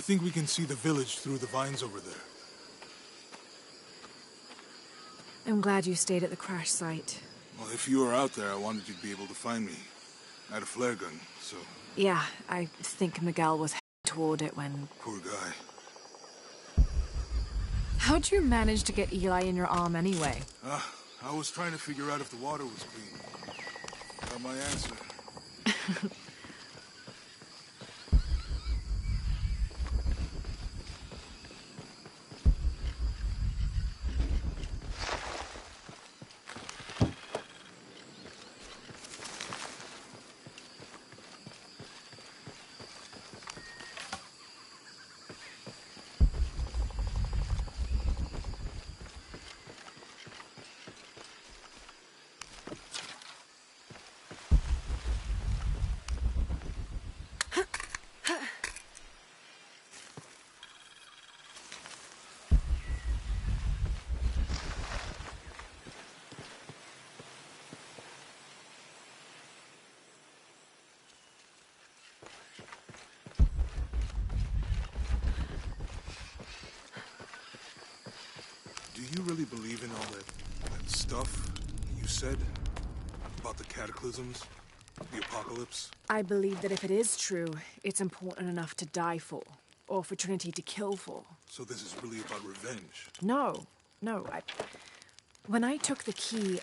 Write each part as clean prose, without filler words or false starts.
think we can see the village through the vines over there. I'm glad you stayed at the crash site. Well, if you were out there, I wanted you to be able to find me. I had a flare gun, so... Yeah, I think Miguel was heading toward it when... Poor guy. How'd you manage to get Eli in your arm anyway? I was trying to figure out if the water was clean. Got my answer. Do you really believe in all that stuff you said about the cataclysms, the apocalypse? I believe that if it is true, it's important enough to die for, or for Trinity to kill for. So this is really about revenge? No. When I took the key,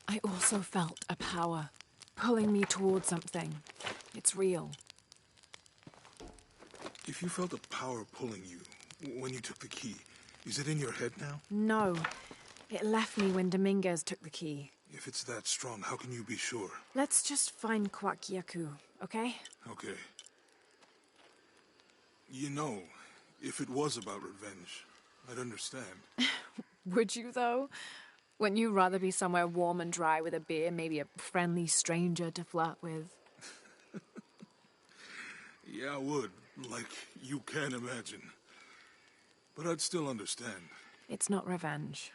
I also felt a power pulling me towards something. It's real. If you felt a power pulling you when you took the key, is it in your head now? No. It left me when Dominguez took the key. If it's that strong, how can you be sure? Let's just find Kwakyaku, okay? Okay. You know, if it was about revenge, I'd understand. Would you, though? Wouldn't you rather be somewhere warm and dry with a beer, maybe a friendly stranger to flirt with? Yeah, I would. Like you can imagine. But I'd still understand. It's not revenge.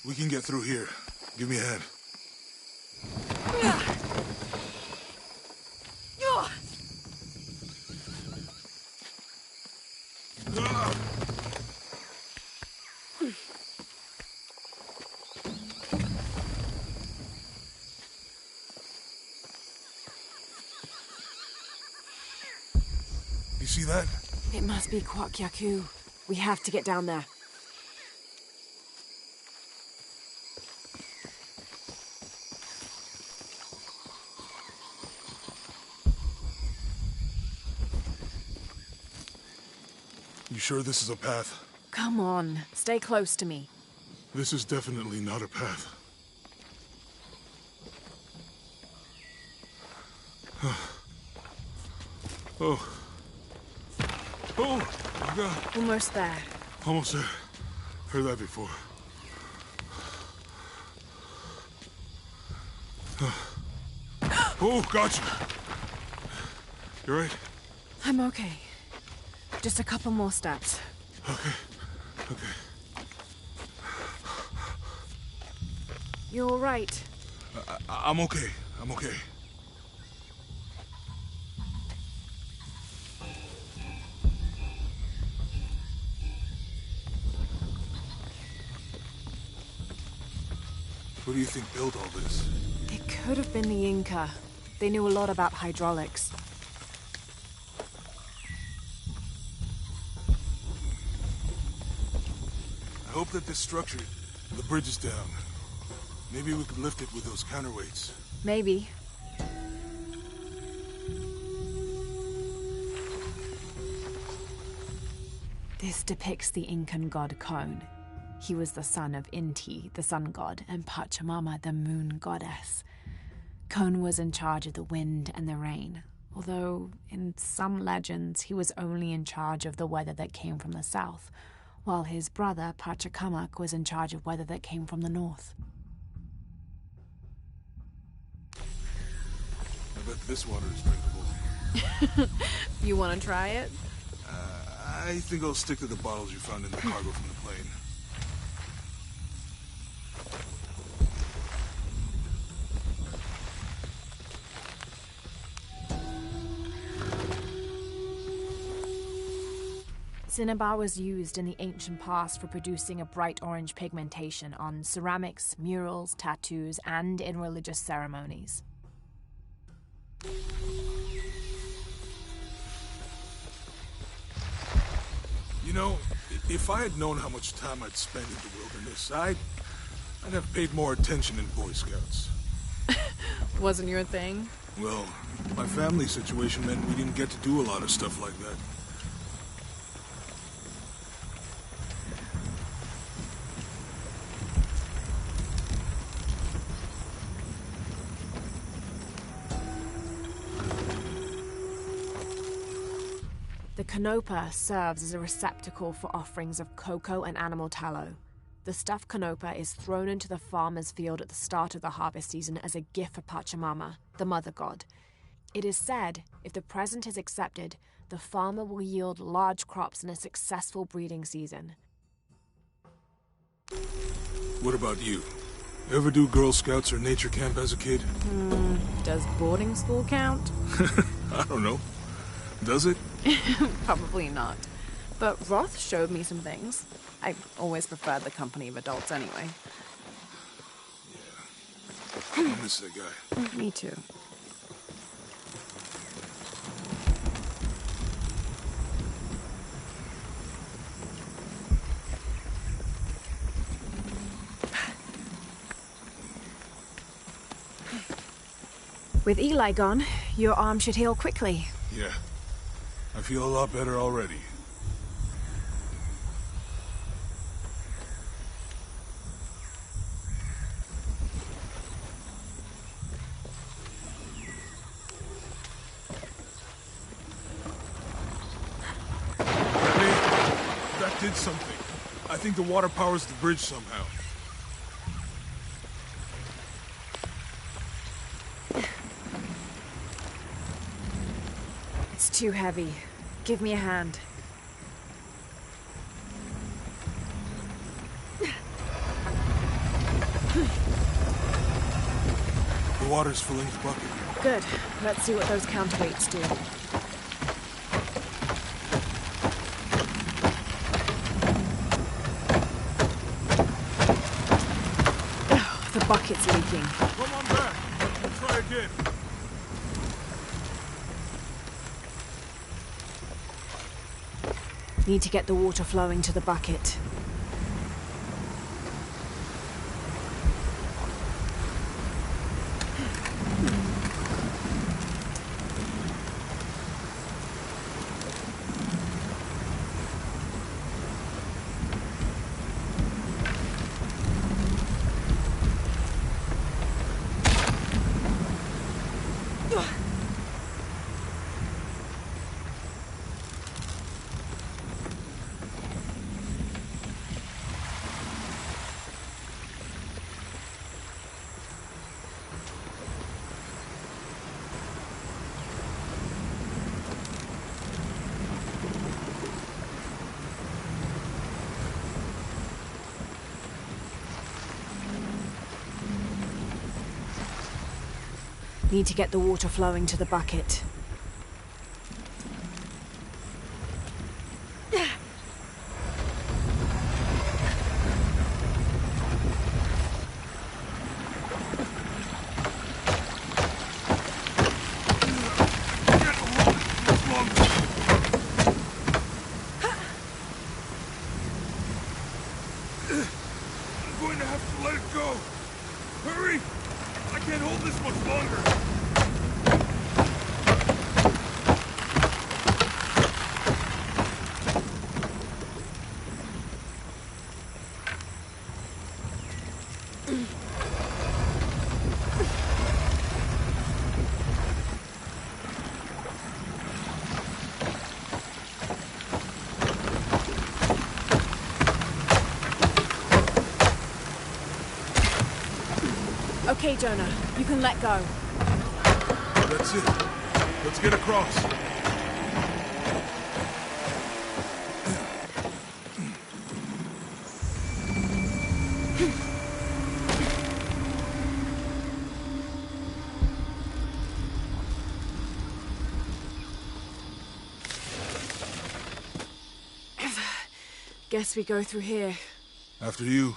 We can get through here. Give me a hand. You see that? It must be Kwakyaku. We have to get down there. You sure this is a path? Come on, stay close to me. This is definitely not a path. Oh. Oh, my God. Almost there. Almost there. Heard that before. Oh, gotcha. You right? I'm okay. Just a couple more steps. Okay. Okay. You're all right. I'm okay. I'm okay. What do you think built all this? It could have been the Inca. They knew a lot about hydraulics. I hope that this structure, the bridge is down. Maybe we could lift it with those counterweights. Maybe. This depicts the Incan god Kon. He was the son of Inti, the sun god, and Pachamama, the moon goddess. Kon was in charge of the wind and the rain, although in some legends he was only in charge of the weather that came from the south, while his brother Pachacamac was in charge of weather that came from the north. I bet this water is drinkable. You want to try it? I think I'll stick to the bottles you found in the cargo from the plane. Cinnabar was used in the ancient past for producing a bright orange pigmentation on ceramics, murals, tattoos, and in religious ceremonies. You know, if I had known how much time I'd spend in the wilderness, I'd have paid more attention in Boy Scouts. Wasn't your thing? Well, my family situation meant we didn't get to do a lot of stuff like that. The canopa serves as a receptacle for offerings of cocoa and animal tallow. The stuffed canopa is thrown into the farmer's field at the start of the harvest season as a gift for Pachamama, the mother god. It is said, if the present is accepted, the farmer will yield large crops in a successful breeding season. What about you? Ever do Girl Scouts or nature camp as a kid? Does boarding school count? I don't know. Does it? Probably not. But Roth showed me some things. I always preferred the company of adults anyway. Yeah. I miss that guy. Me too. With Eli gone, your arm should heal quickly. Yeah. I feel a lot better already. That did something. I think the water powers the bridge somehow. It's too heavy. Give me a hand. The water's filling the bucket. Good. Let's see what those counterweights do. Oh, the bucket's leaking. Come on back. We'll try again. Need to get the water flowing to the bucket. Need to get the water flowing to the bucket. Okay, Jonah, you can let go. That's it. Let's get across. Guess we go through here. After you.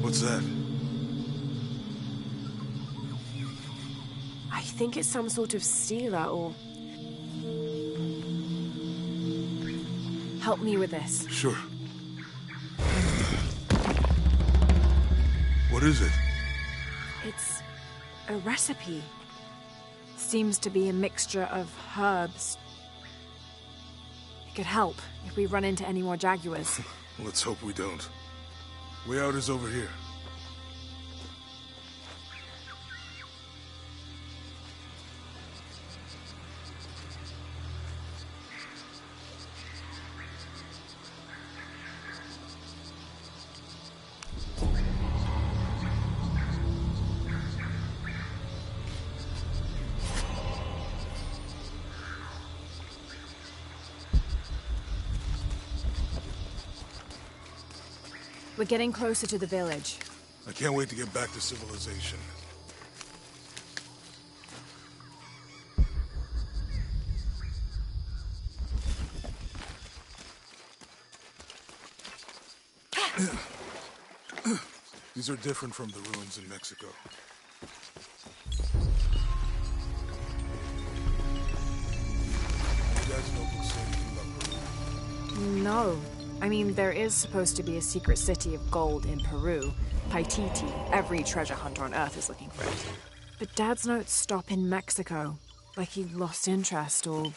What's that? I think it's some sort of sealer or... Help me with this. Sure. What is it? It's a recipe. Seems to be a mixture of herbs. It could help if we run into any more jaguars. Let's hope we don't. Way out is over here. We're getting closer to the village. I can't wait to get back to civilization. These are different from the ruins in Mexico. You guys notebooks say anything about Peru? No. I mean, there is supposed to be a secret city of gold in Peru. Paititi. Every treasure hunter on Earth is looking for it. But Dad's notes stop in Mexico. Like he lost interest or...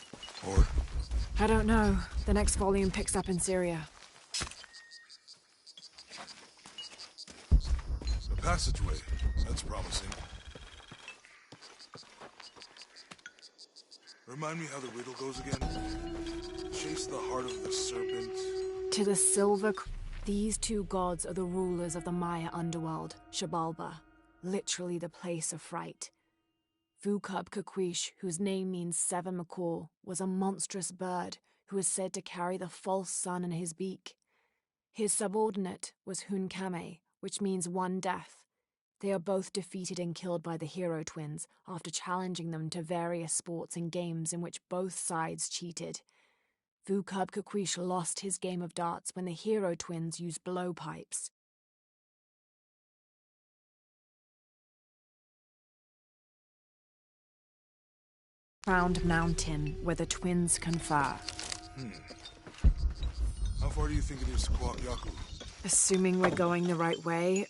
Or? I don't know. The next volume picks up in Syria. A passageway. That's promising. Remind me how the riddle goes again. Chase the heart of the serpent. To the silver... These two gods are the rulers of the Maya underworld, Xibalba. Literally the place of fright. Vucub-Caquish, whose name means seven macaw, was a monstrous bird who is said to carry the false sun in his beak. His subordinate was Hunkame, which means one death. They are both defeated and killed by the hero twins after challenging them to various sports and games in which both sides cheated. Vucub-Caquish lost his game of darts when the hero twins used blowpipes. Crowned mountain where the twins confer. How far do you think it is to Yaku? Assuming we're going the right way,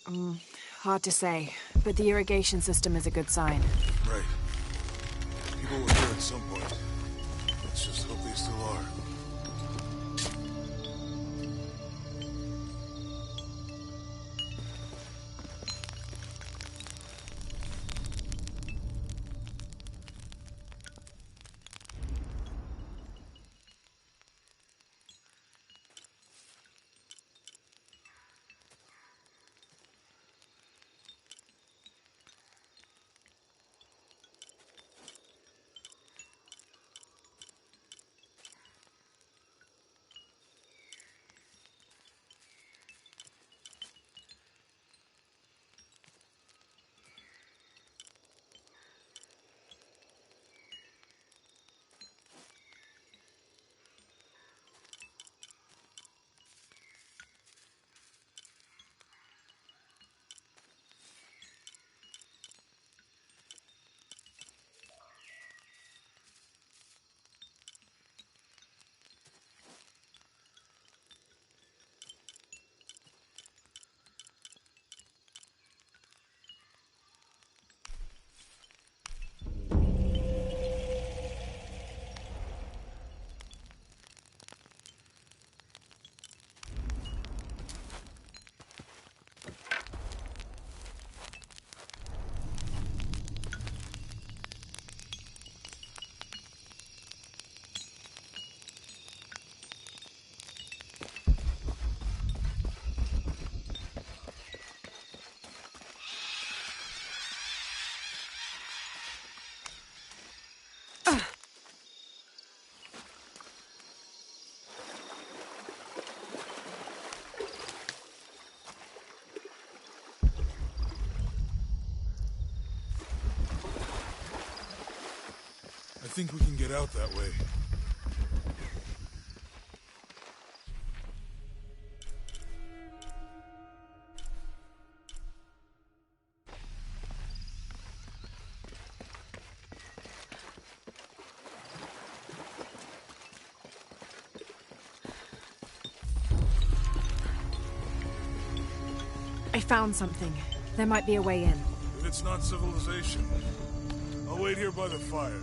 hard to say. But the irrigation system is a good sign. Right. People were here at some point. Let's just hope they still are. I think we can get out that way. I found something. There might be a way in. If it's not civilization, I'll wait here by the fire.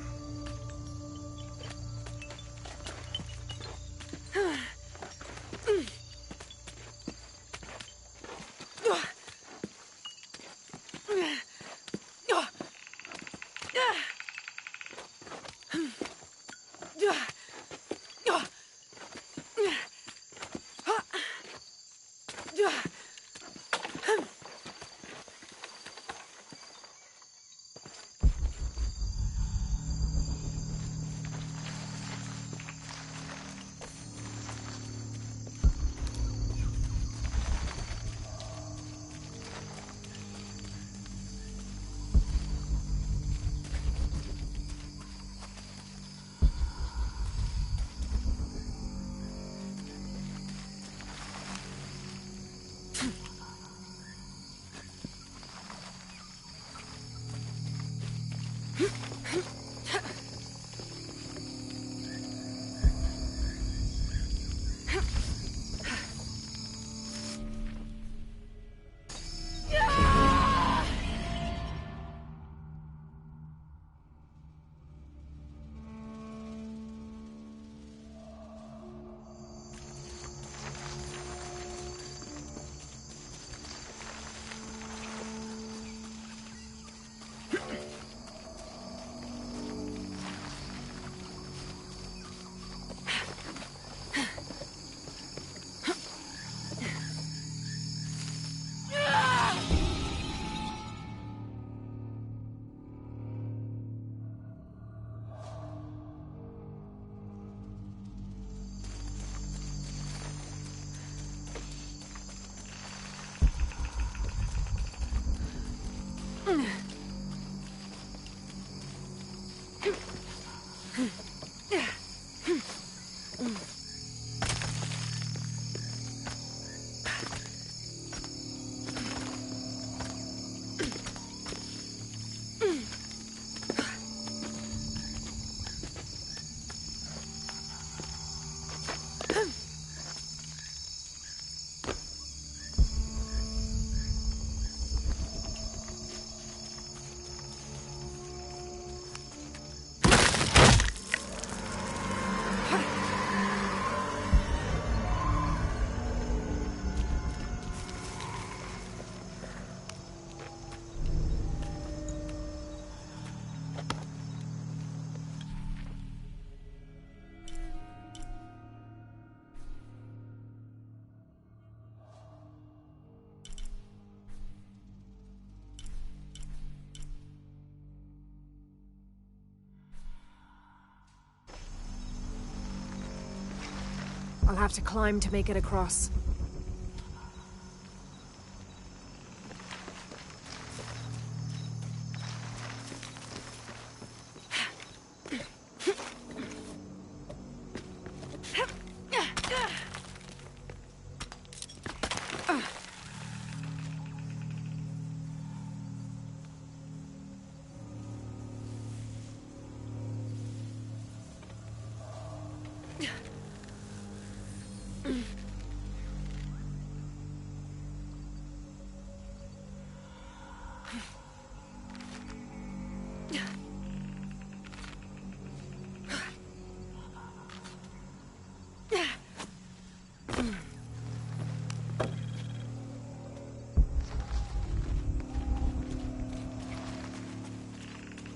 I'll have to climb to make it across.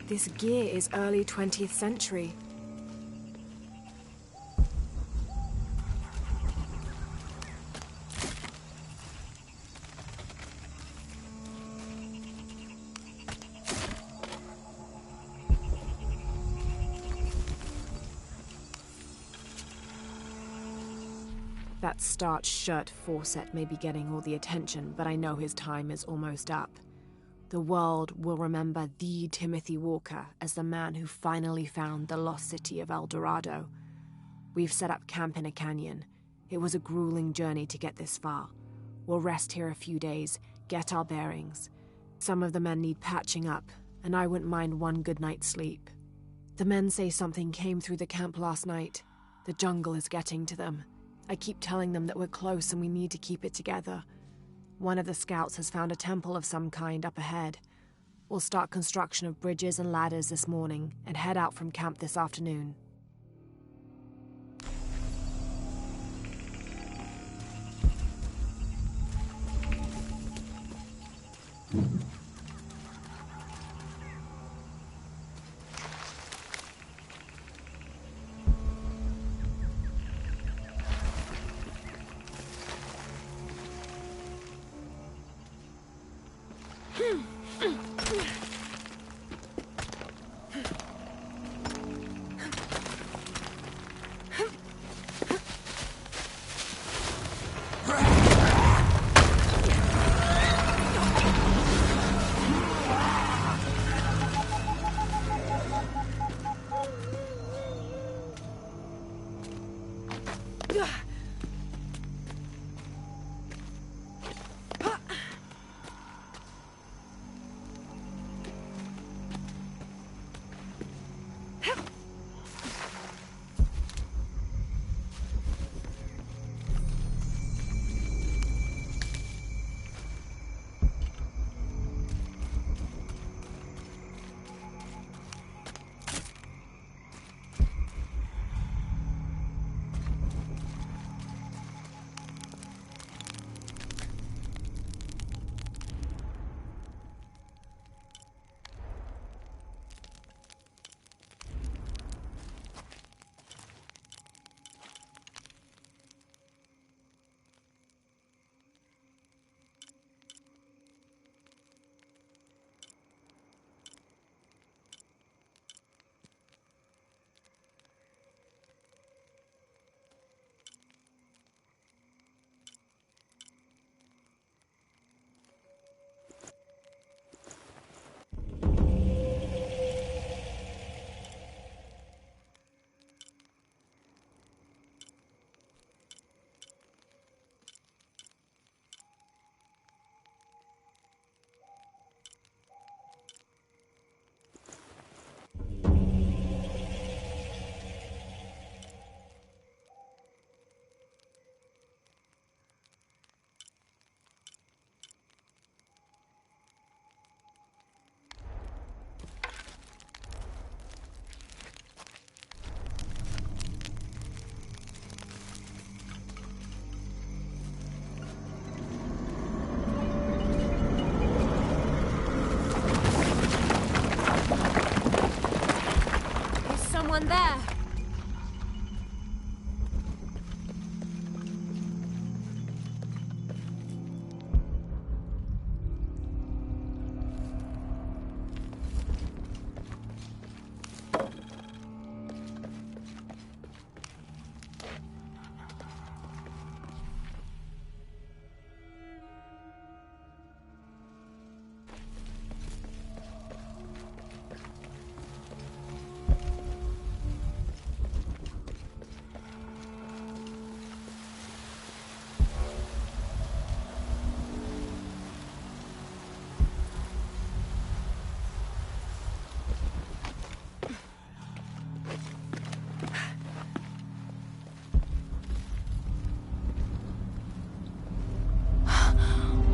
This gear is early 20th century. That starched shirt Fawcett may be getting all the attention, but I know his time is almost up. The world will remember the Timothy Walker as the man who finally found the lost city of El Dorado. We've set up camp in a canyon. It was a grueling journey to get this far. We'll rest here a few days, get our bearings. Some of the men need patching up, and I wouldn't mind one good night's sleep. The men say something came through the camp last night. The jungle is getting to them. I keep telling them that we're close and we need to keep it together. One of the scouts has found a temple of some kind up ahead. We'll start construction of bridges and ladders this morning and head out from camp this afternoon.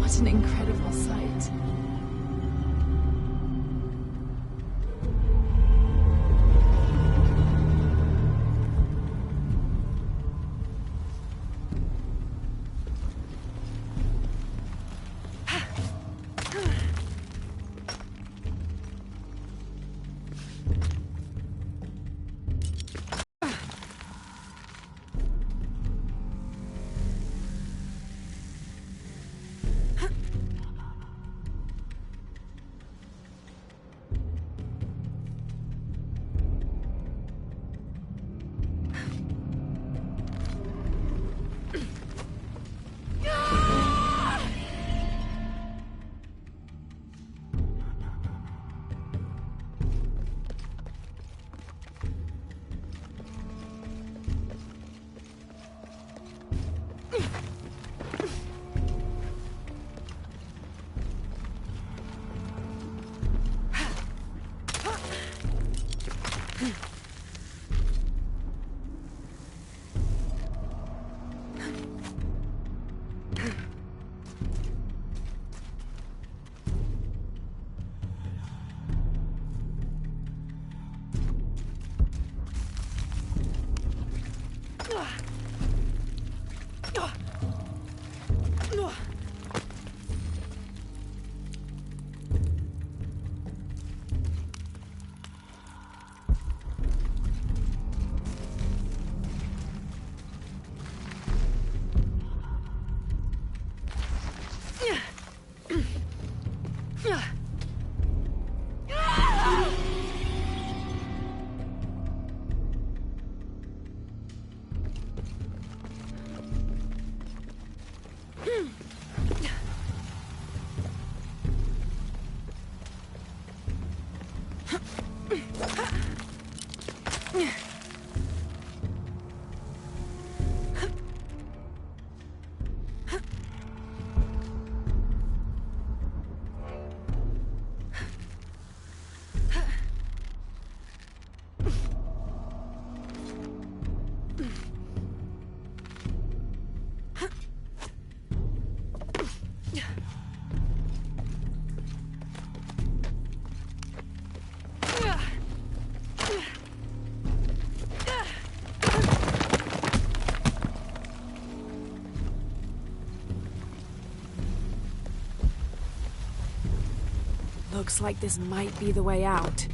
What an incredible sight. Looks like this might be the way out.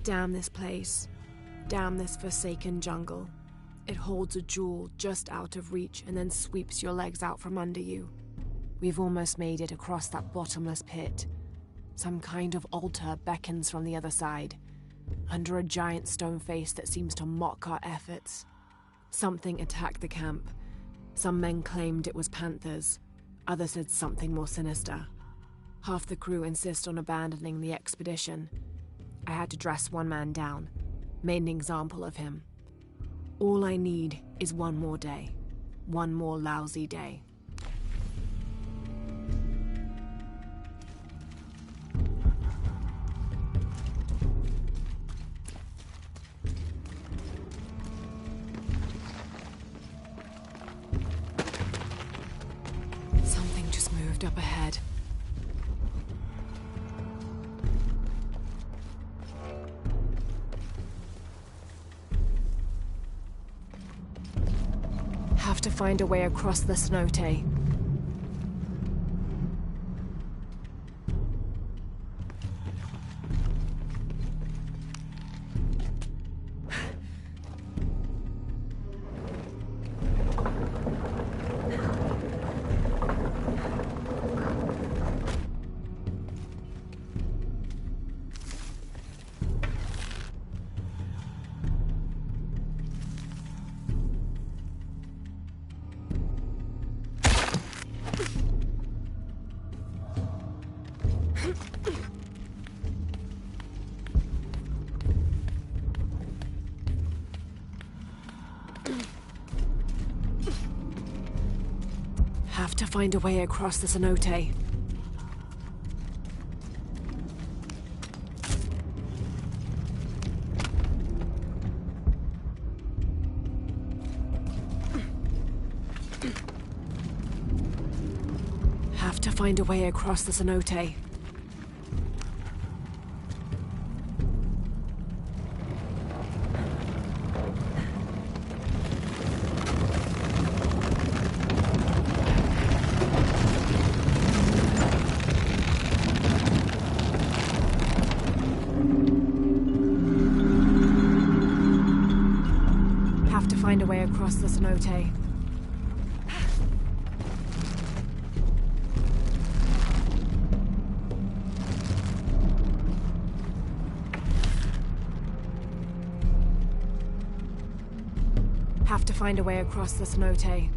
Damn this place. Damn this forsaken jungle. It holds a jewel just out of reach and then sweeps your legs out from under you. We've almost made it across that bottomless pit. Some kind of altar beckons from the other side, under a giant stone face that seems to mock our efforts. Something attacked the camp. Some men claimed it was panthers. Others said something more sinister. Half the crew insist on abandoning the expedition. I had to dress one man down, made an example of him. All I need is one more day. One more lousy day. Something just moved up ahead. Have to find a way across the cenote. Have to find a way across the cenote. Have to find a way across the cenote. Find a way across the cenote. Have to find a way across the cenote.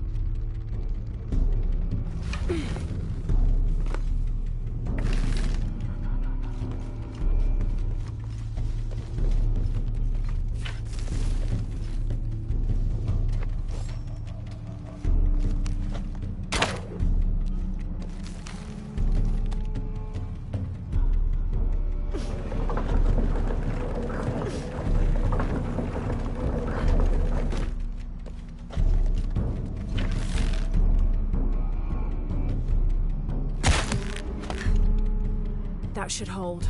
That should hold.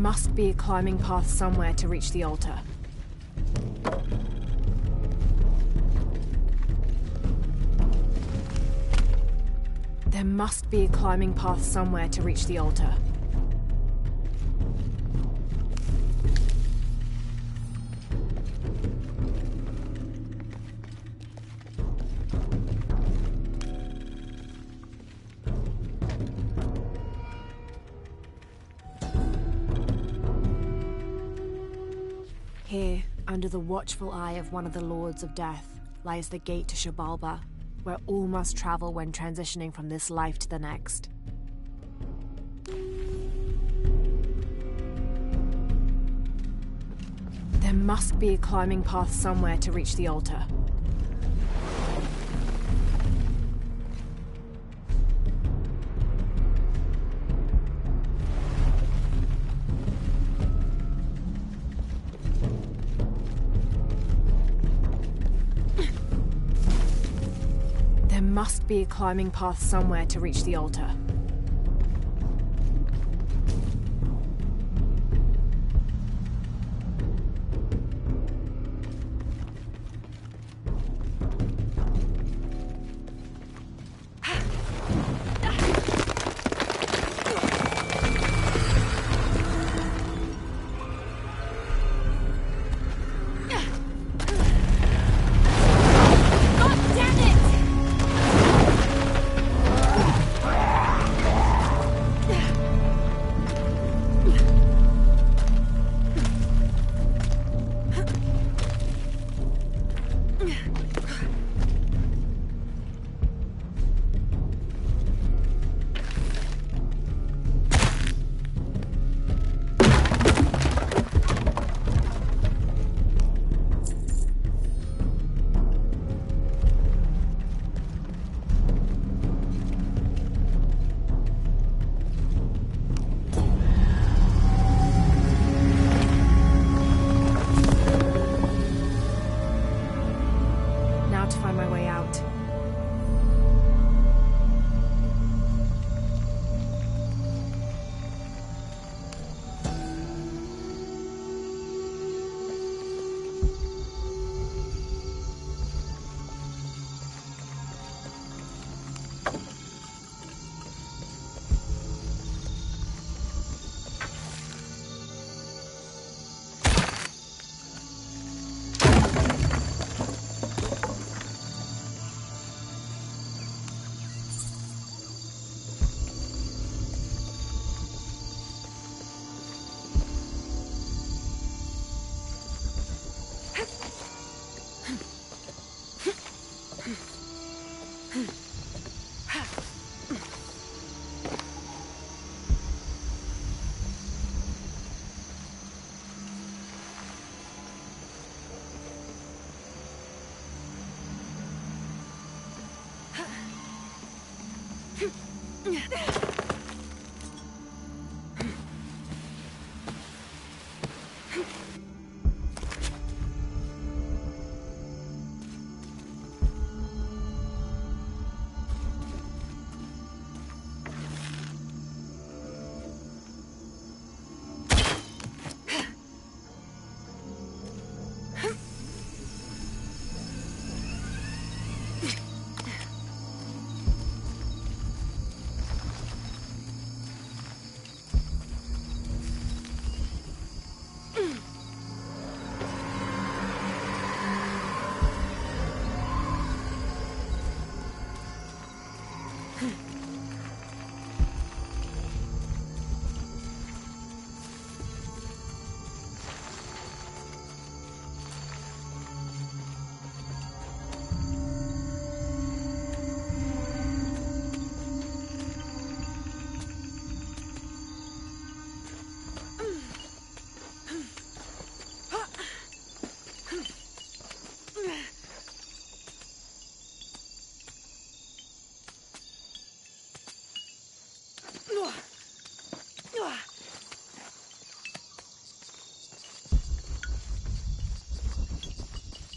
Must be a climbing path somewhere to reach the altar. There must be a climbing path somewhere to reach the altar. Here, under the watchful eye of one of the Lords of Death, lies the gate to Shabalba, where all must travel when transitioning from this life to the next. There must be a climbing path somewhere to reach the altar. There must be a climbing path somewhere to reach the altar. how to find my way out.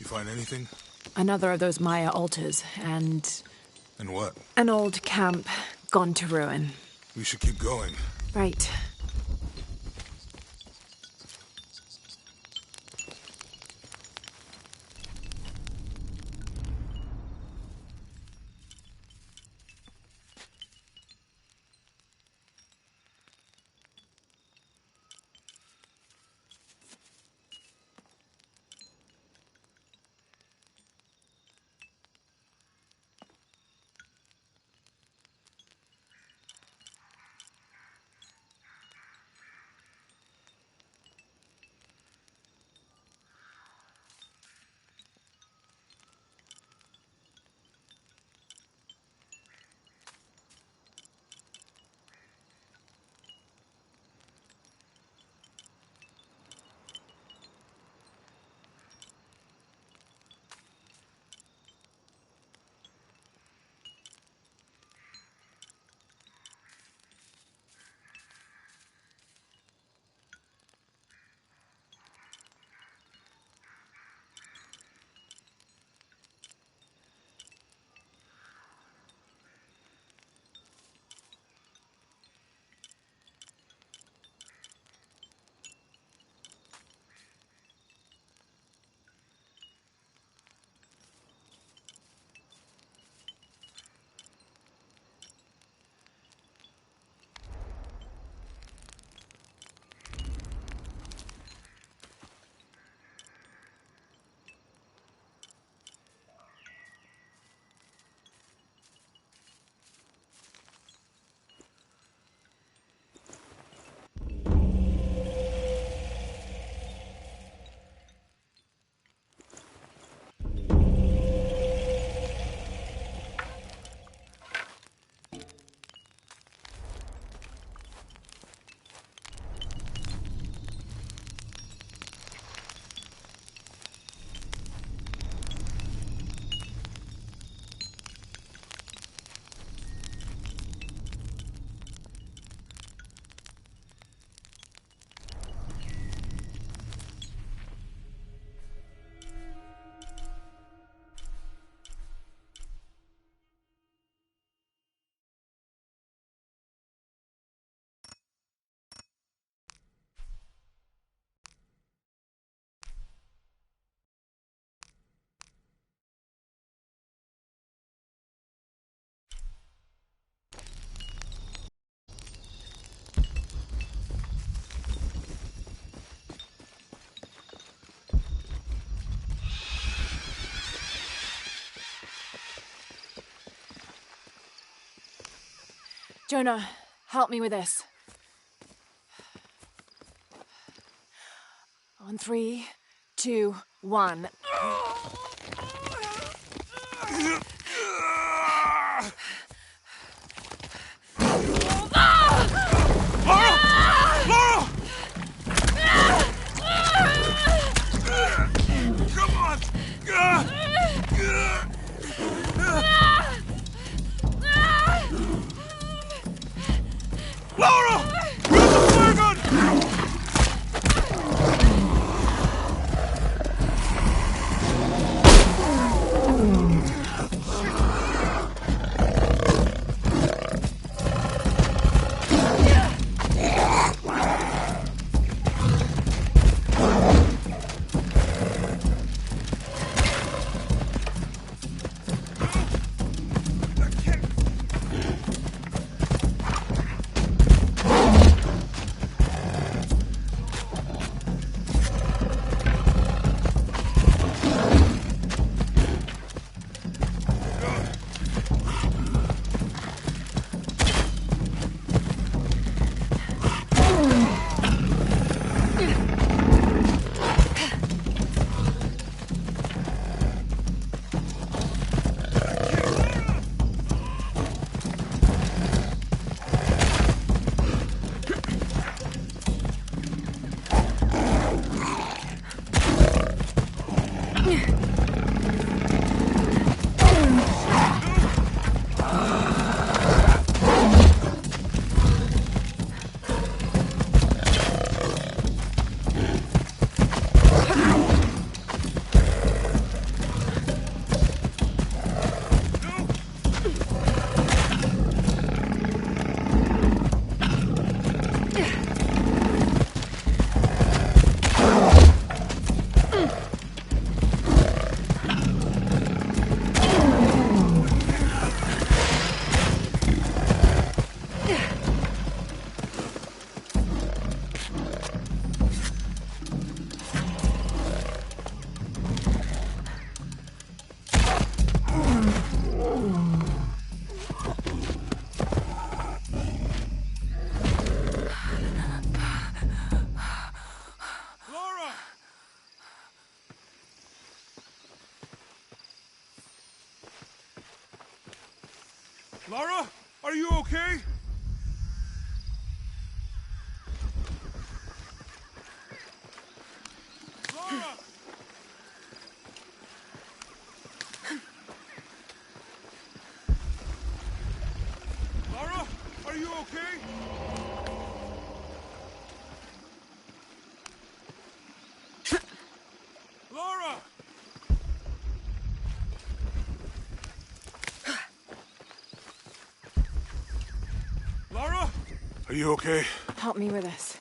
Find anything? Another of those Maya altars, and... And what? An old camp, gone to ruin. We should keep going. Right. Jonah, help me with this. On 3, 2, 1. Lara! Use the flare gun! Lara, are you okay? Lara! Lara, are you okay? Lara! Lara? Are you okay? Help me with this.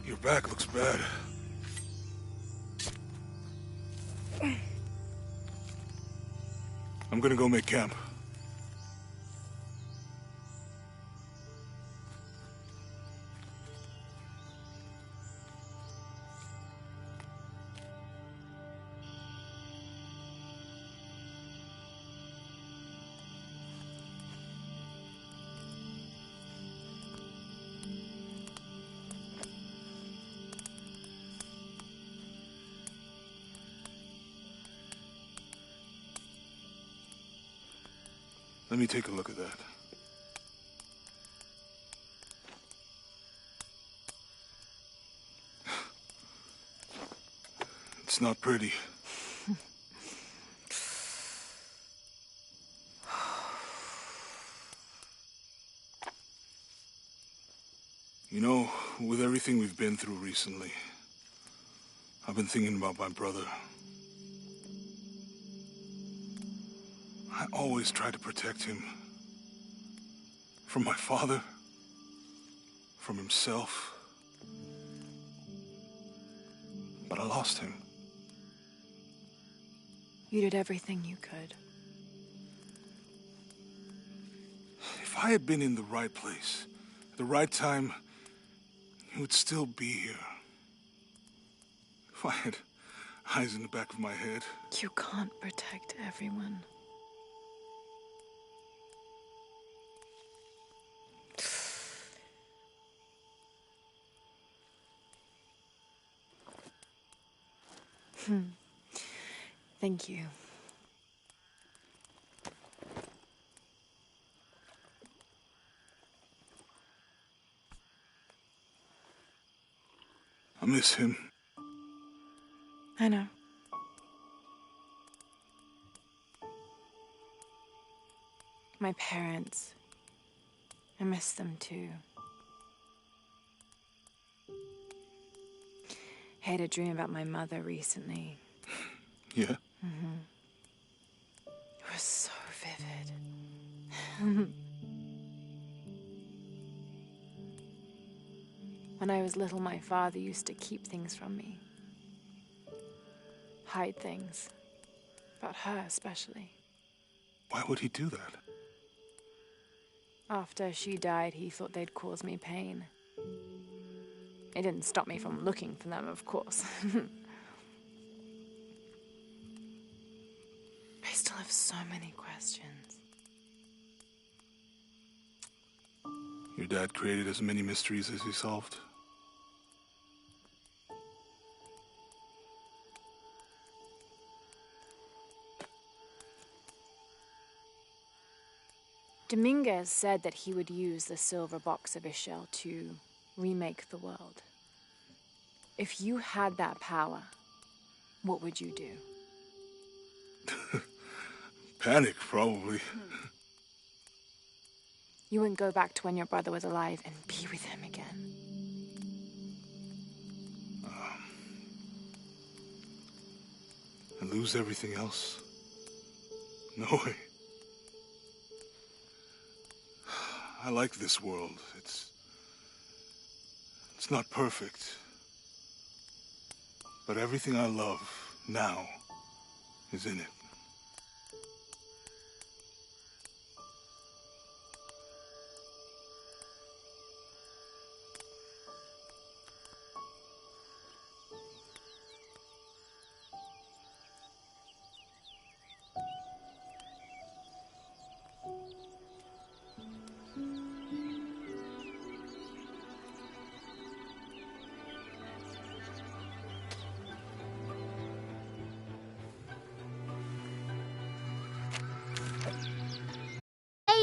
Your back looks bad. I'm gonna go make camp. Let me take a look at that. It's not pretty. You know, with everything we've been through recently, I've been thinking about my brother. I always tried to protect him. From my father. From himself. But I lost him. You did everything you could. If I had been in the right place, at the right time, he would still be here. If I had eyes in the back of my head. You can't protect everyone. Thank you. I miss him. I know. My parents. I miss them too. I had a dream about my mother recently. Yeah? Mm-hmm. It was so vivid. When I was little, my father used to keep things from me. Hide things. About her, especially. Why would he do that? After she died, he thought they'd cause me pain. It didn't stop me from looking for them, of course. I still have so many questions. Your dad created as many mysteries as he solved. Dominguez said that he would use the silver box of Ishel to remake the world. If you had that power, what would you do? Panic, probably. You wouldn't go back to when your brother was alive and be with him again. And lose everything else? No way. I like this world. It's not perfect. But everything I love now is in it.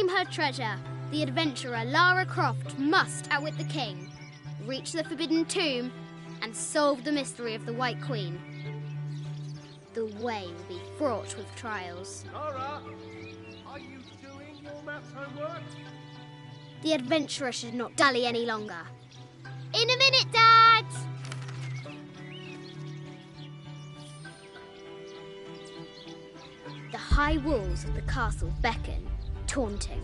Her treasure. The adventurer Lara Croft must outwit the king, reach the forbidden tomb, and solve the mystery of the White Queen. The way will be fraught with trials. Lara, are you doing your maths homework? The adventurer should not dally any longer. In a minute, Dad! The high walls of the castle beckon, taunting.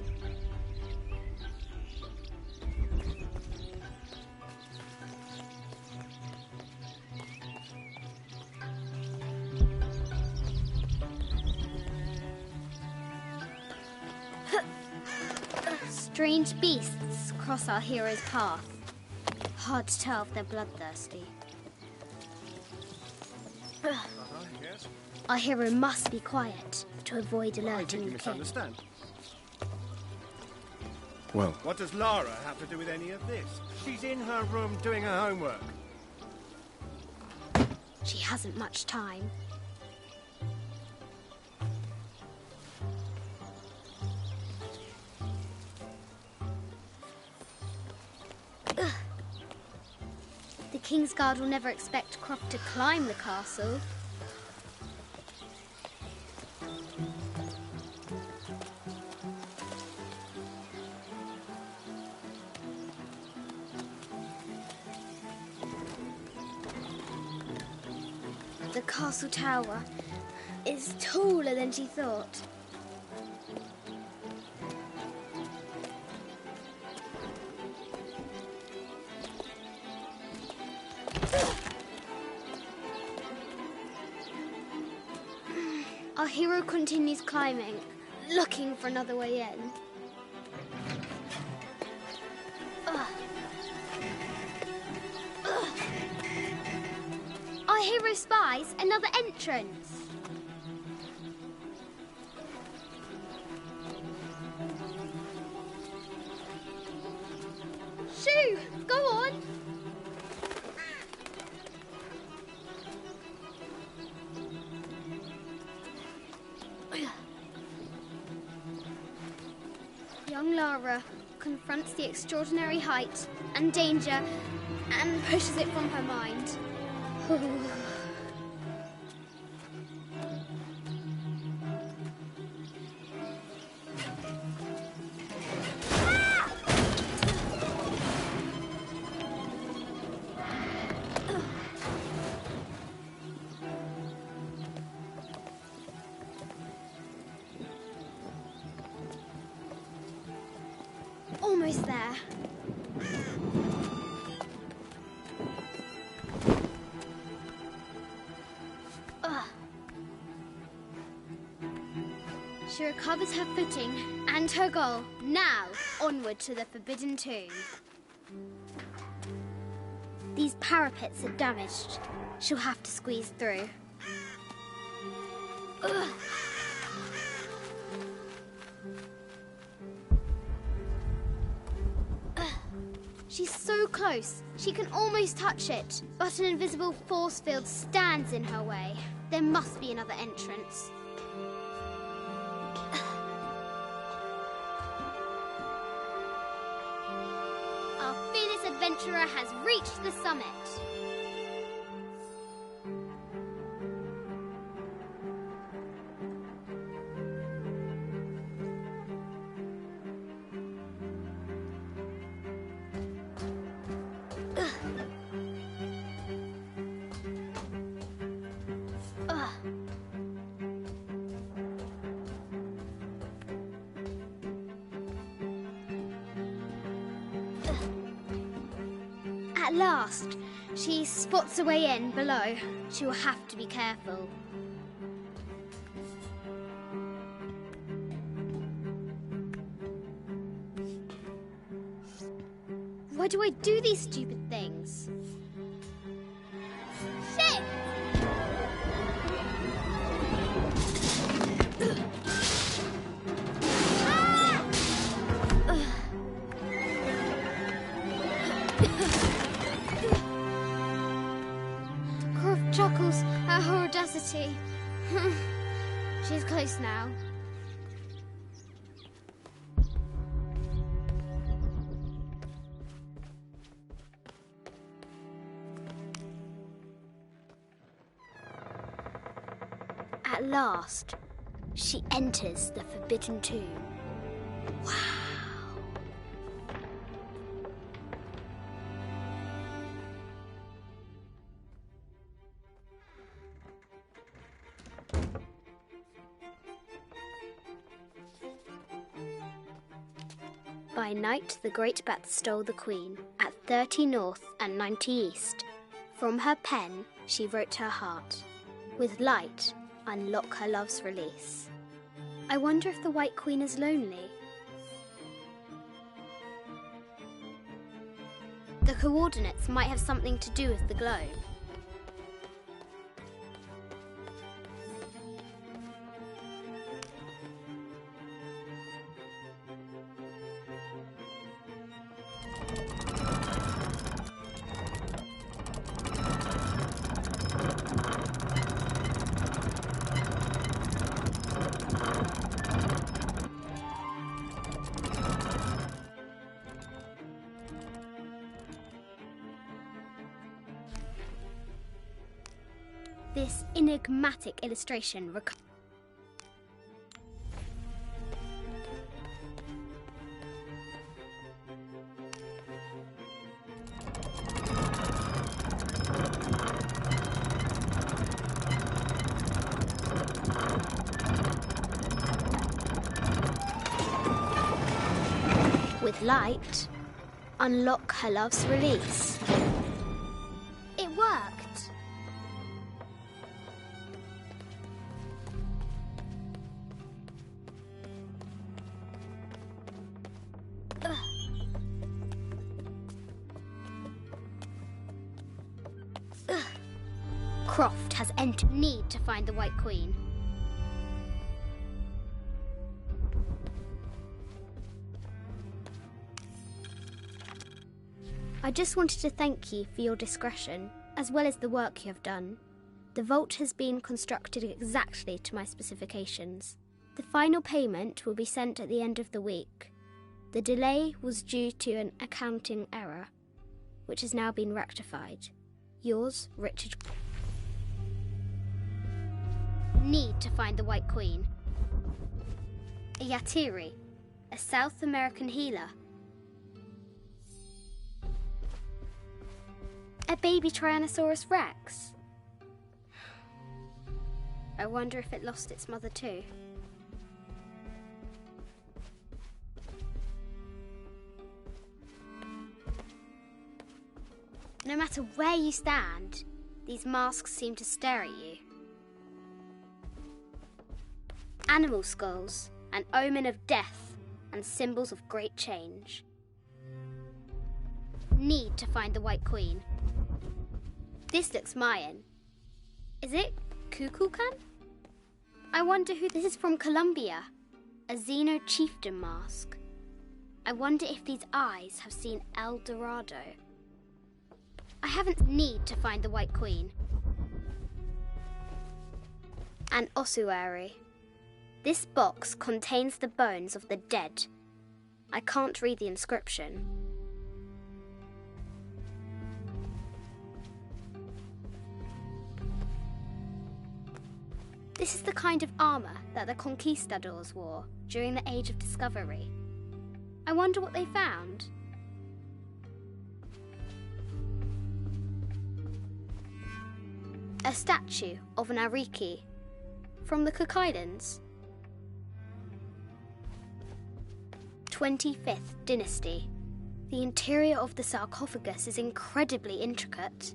Strange beasts cross our hero's path. Hard to tell if they're bloodthirsty. Yes? Our hero must be quiet to avoid alerting the king. Misunderstand. Well, What does Lara have to do with any of this? She's in her room doing her homework. She hasn't much time. The King's Guard will never expect Croft to climb the castle. The castle tower is taller than she thought. Our hero continues climbing, looking for another way in. hero spies another entrance. Shoo! Go on! Young Lara confronts the extraordinary height and danger and pushes it from her mind. Almost there. She recovers her footing and her goal. Now, onward to the Forbidden Tomb. These parapets are damaged. She'll have to squeeze through. Ugh. She's so close, she can almost touch it, but an invisible force field stands in her way. There must be another entrance. Our fearless adventurer has reached the summit. At last, she spots a way in below. She will have to be careful. Why do I do these stupid things? Shit! Croft chuckles at her audacity. She's close now. At last, she enters the Forbidden Tomb. Wow! By night, the great bat stole the queen at 30 north and 90 east. From her pen, she wrote her heart. With light, unlock her love's release. I wonder if the White Queen is lonely. The coordinates might have something to do with the globe. This enigmatic illustration with light, unlock her love's release. It worked. Croft has entered. Need to find the White Queen. I just wanted to thank you for your discretion, as well as the work you have done. The vault has been constructed exactly to my specifications. The final payment will be sent at the end of the week. The delay was due to an accounting error, which has now been rectified. Yours, Richard. Need to find the White Queen. A Yatiri, a South American healer. A baby Tyrannosaurus Rex. I wonder if it lost its mother too. No matter where you stand, these masks seem to stare at you. Animal skulls, an omen of death and symbols of great change. Need to find the White Queen. This looks Mayan. Is it Kukulkan? I wonder who this is. From Colombia. A Xeno chieftain mask. I wonder if these eyes have seen El Dorado. I haven't. Need to find the White Queen. An ossuary. This box contains the bones of the dead. I can't read the inscription. This is the kind of armour that the conquistadors wore during the Age of Discovery. I wonder what they found. A statue of an Ariki from the Cook Islands. 25th Dynasty. The interior of the sarcophagus is incredibly intricate.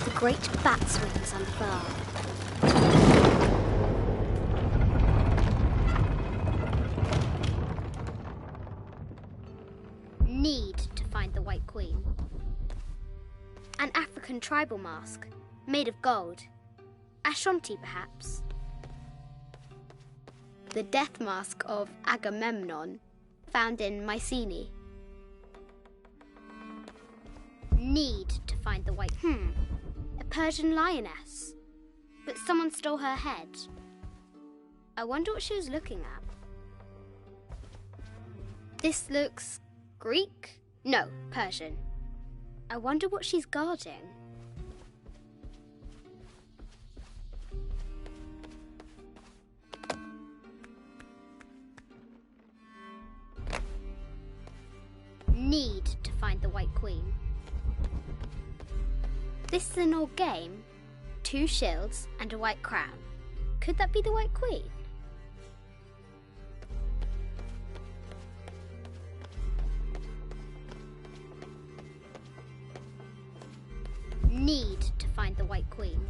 The great bat's wings unfurl. Need to find the White Queen. An African tribal mask, made of gold. Ashanti, perhaps. The death mask of Agamemnon, found in Mycenae. Need to find the White... A Persian lioness. But someone stole her head. I wonder what she was looking at. This looks... Greek? No, Persian. I wonder what she's guarding. Need to find the White Queen. This is an old game. 2 shields and a white crown. Could that be the White Queen? Need to find the White Queen.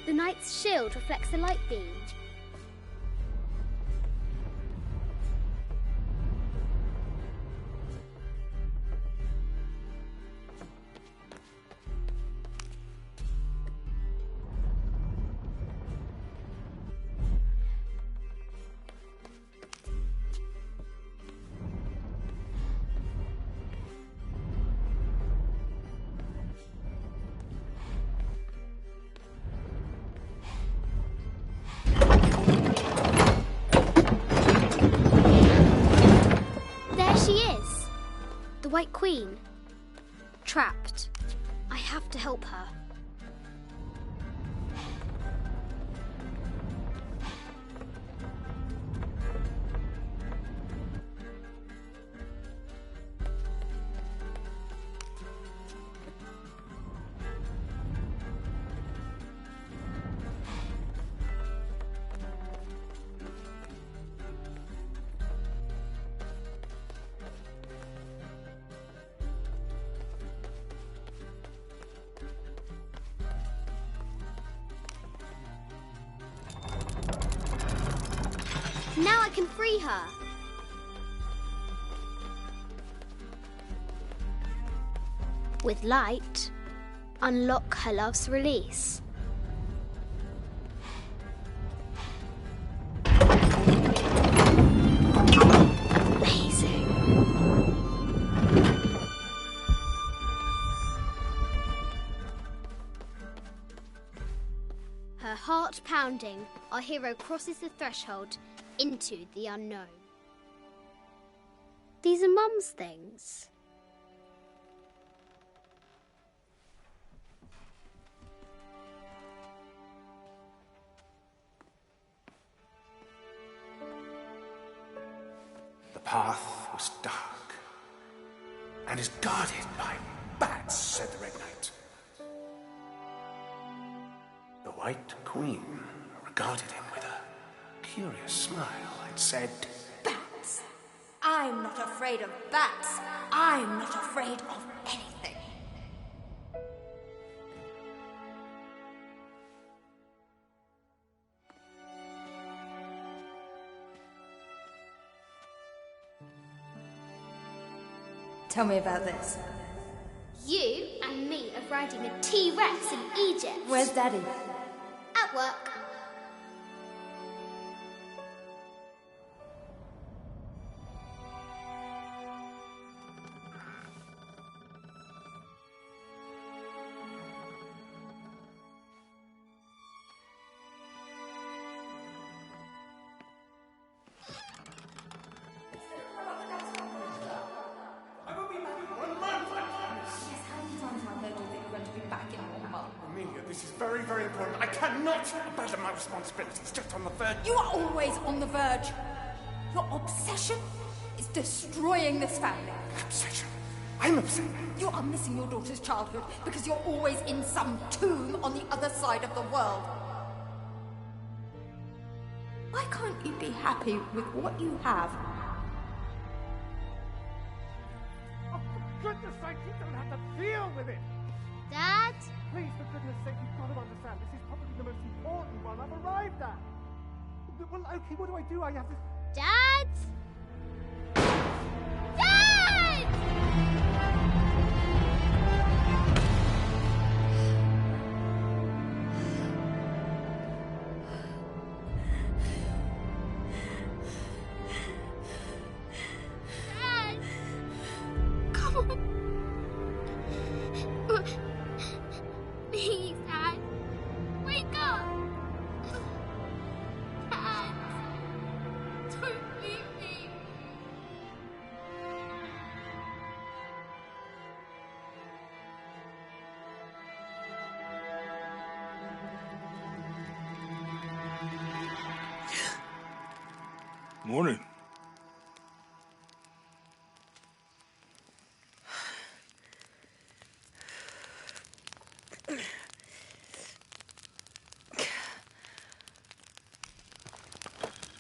The knight's shield reflects the light beam. The White Queen. Trapped. I have to help her. Now I can free her. With light, unlock her love's release. Amazing. Her heart pounding, our hero crosses the threshold into the unknown. These are Mum's things. The path was dark and is guarded by bats, said the Red Knight. The White Queen regarded him with a curious smile and said, Bats! I'm not afraid of bats. I'm not afraid of anything. Tell me about this. You and me are riding a T-Rex in Egypt. Where's Daddy? At work. This is very, very important. I cannot abandon my responsibilities just on the verge. You are always on the verge. Your obsession is destroying this family. Obsession? I'm upset. You are missing your daughter's childhood because you're always in some tomb on the other side of the world. Why can't you be happy with what you have? Oh, for goodness sake, you don't have to deal with it. Dad? Please, for goodness sake, you've got to understand. This is probably the most important one I've arrived at. Well, okay, what do I do? I have to... Dad? Dad! Dad! Come on. Please, Dad. Wake up. Dad. Don't leave me. Morning.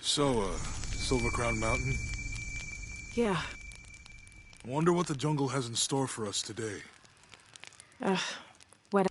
So, Silver Crown Mountain? Yeah. Wonder what the jungle has in store for us today. What?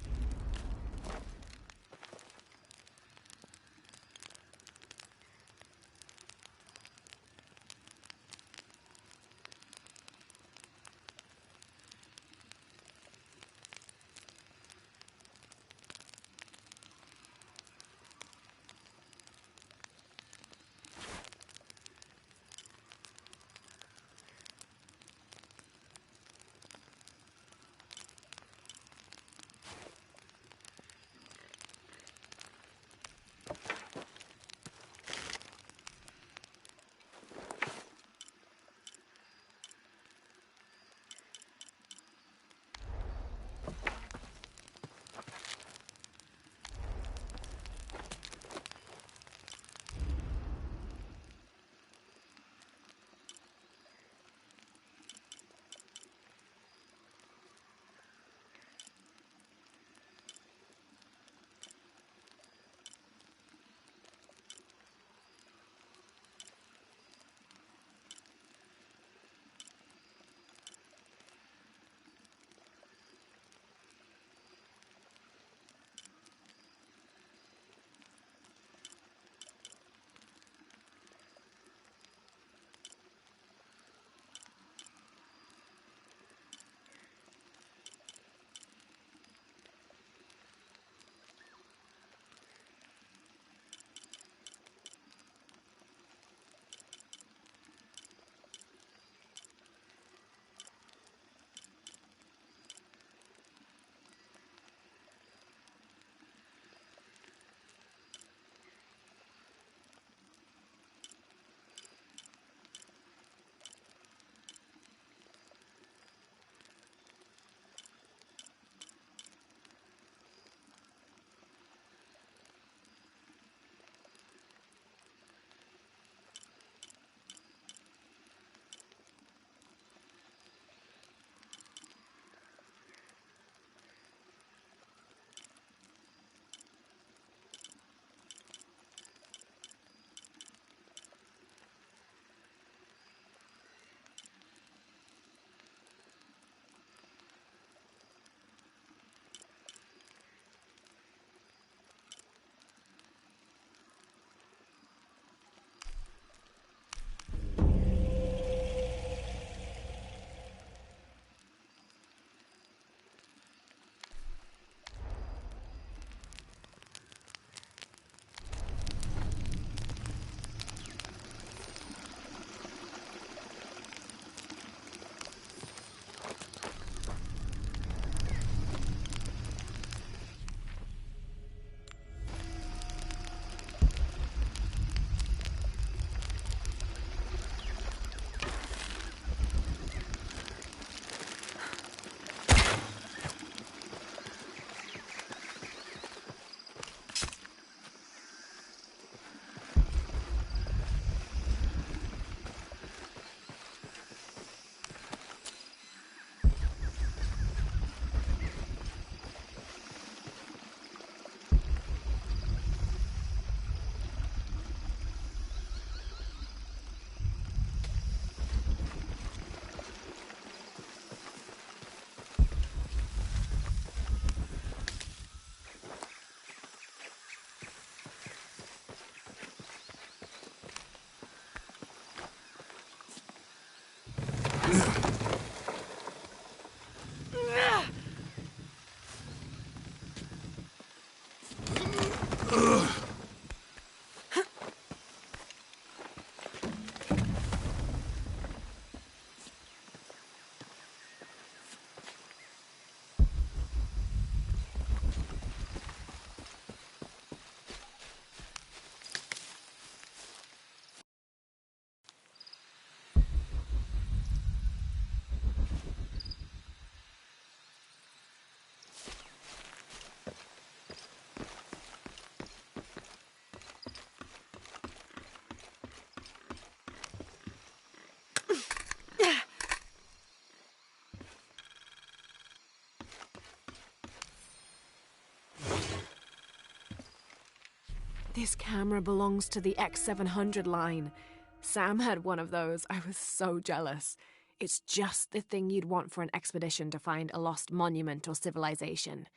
This camera belongs to the X700 line. Sam had one of those. I was so jealous. It's just the thing you'd want for an expedition to find a lost monument or civilization.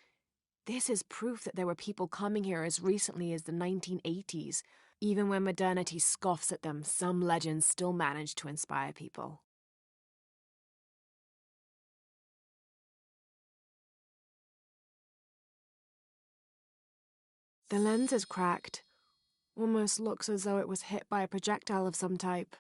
This is proof that there were people coming here as recently as the 1980s. Even when modernity scoffs at them, some legends still manage to inspire people. The lens is cracked. Almost looks as though it was hit by a projectile of some type.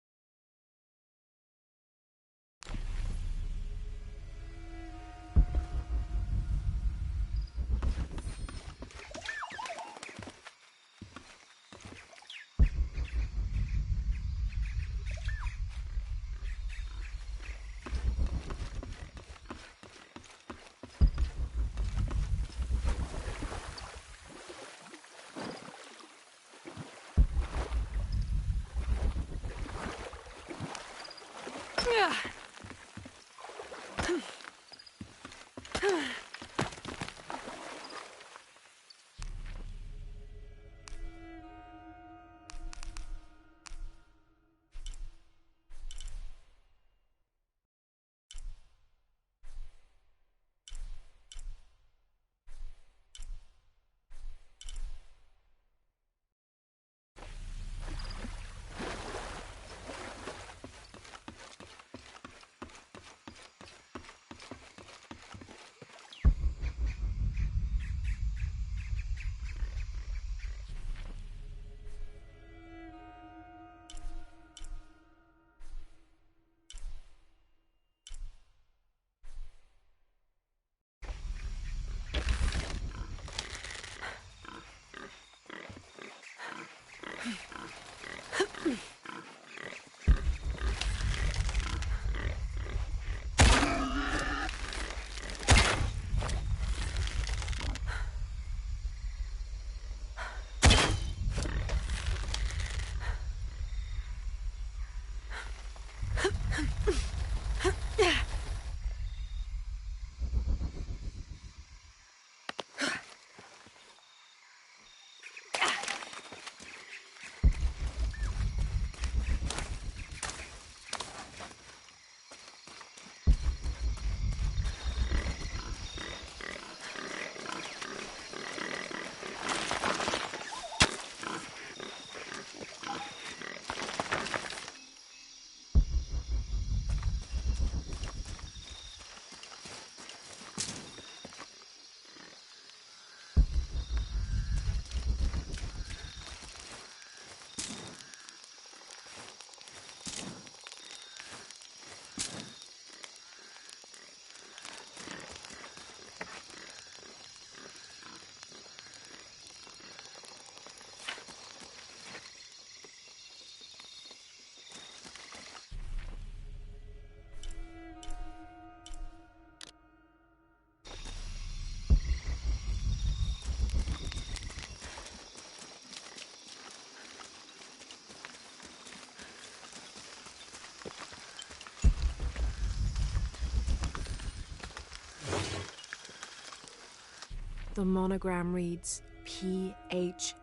The monogram reads PHF.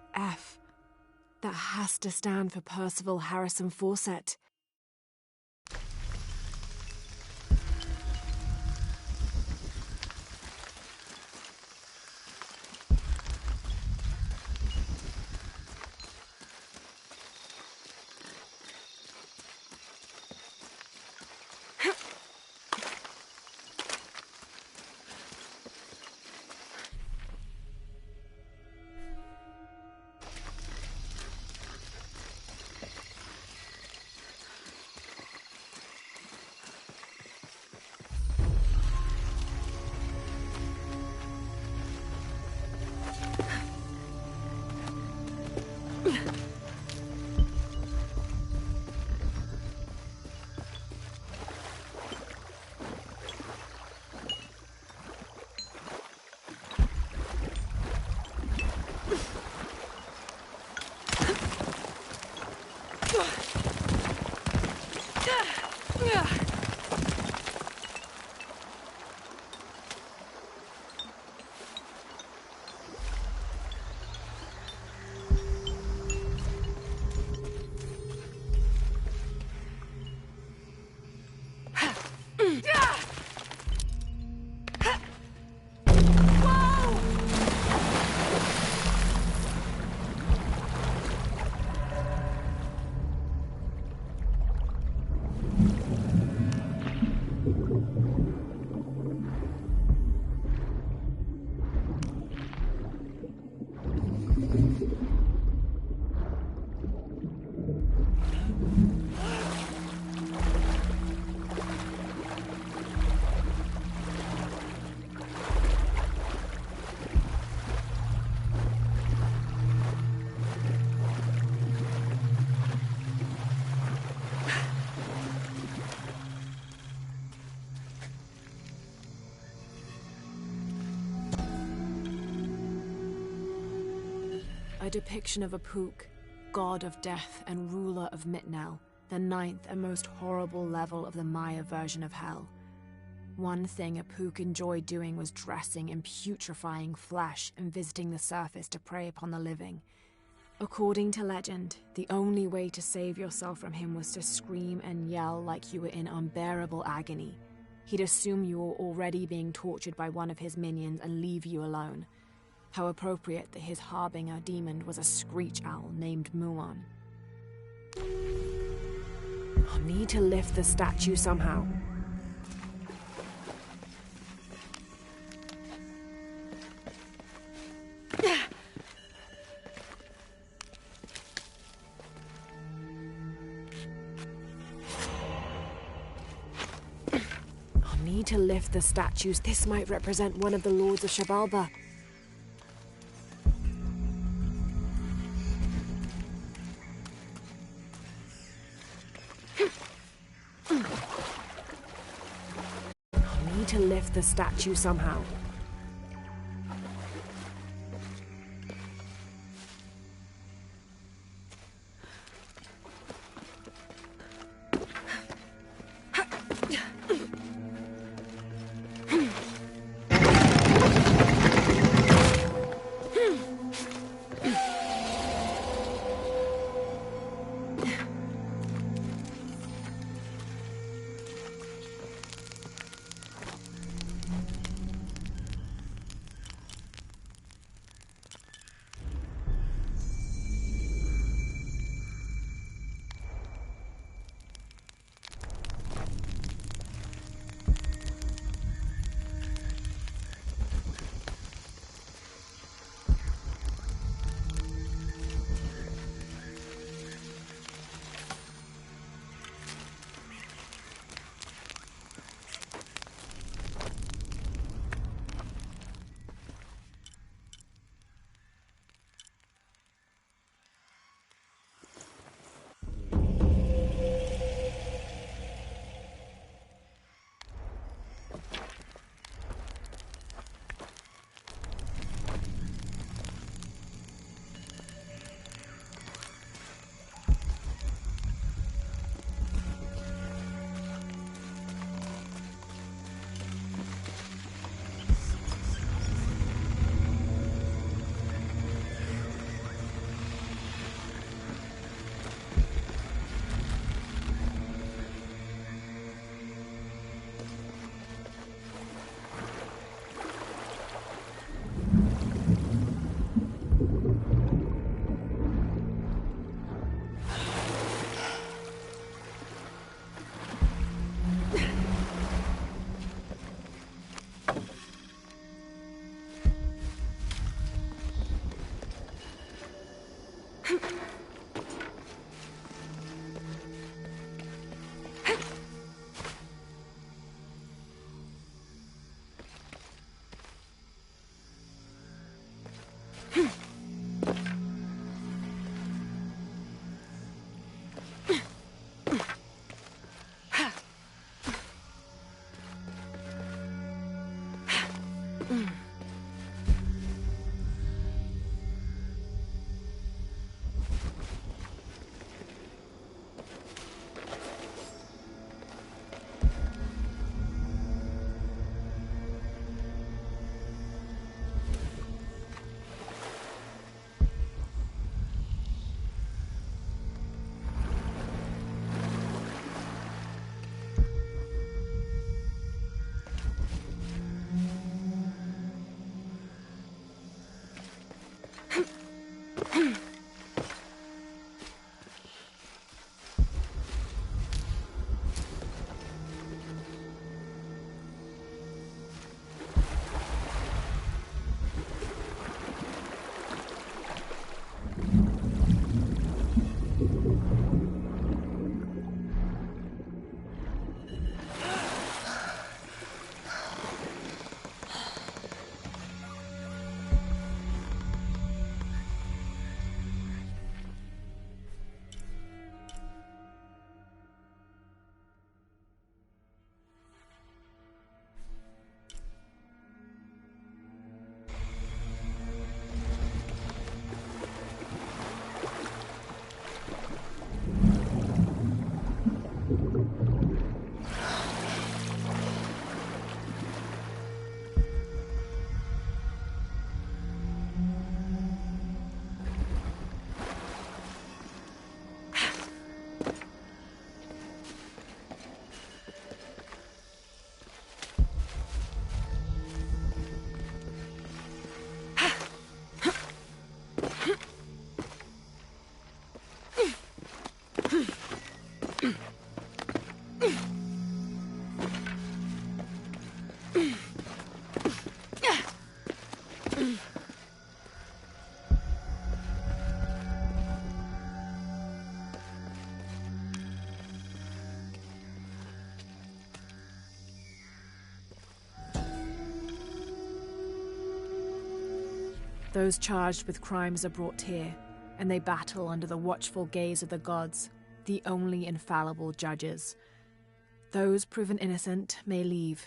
That has to stand for Percival Harrison Fawcett. A depiction of Apuk, god of death and ruler of Mitnel, the ninth and most horrible level of the Maya version of hell. One thing Apuk enjoyed doing was dressing in putrefying flesh and visiting the surface to prey upon the living. According to legend, the only way to save yourself from him was to scream and yell like you were in unbearable agony. He'd assume you were already being tortured by one of his minions and leave you alone. How appropriate that his harbinger demon was a screech owl named Muon. I'll need to lift the statue somehow. To lift the statues. This might represent one of the lords of Shabalba. I'll need to lift the statue somehow. Those charged with crimes are brought here, and they battle under the watchful gaze of the gods, the only infallible judges. Those proven innocent may leave,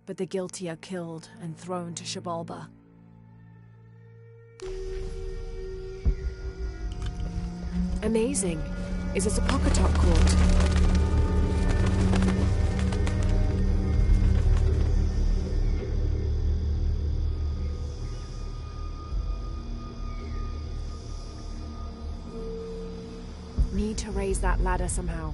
but the guilty are killed and thrown to Shabalba. Amazing. Is this a Pocatop court? Need to raise that ladder somehow.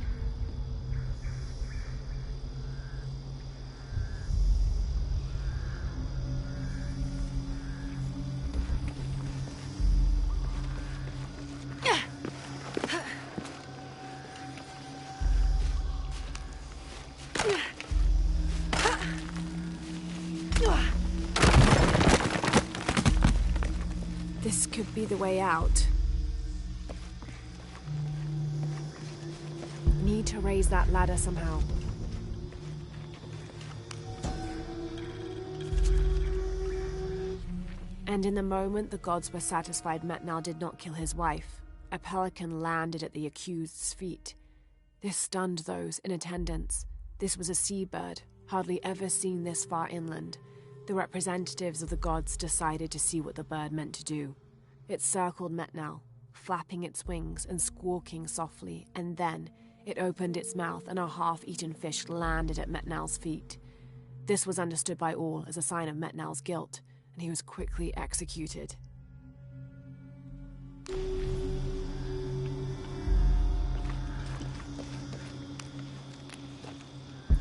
This could be the way out. Need to raise that ladder somehow. And in the moment the gods were satisfied Metnal did not kill his wife, a pelican landed at the accused's feet. This stunned those in attendance. This was a seabird, hardly ever seen this far inland. The representatives of the gods decided to see what the bird meant to do. It circled Metnal, flapping its wings and squawking softly, and then it opened its mouth and a half-eaten fish landed at Metnal's feet. This was understood by all as a sign of Metnal's guilt, and he was quickly executed.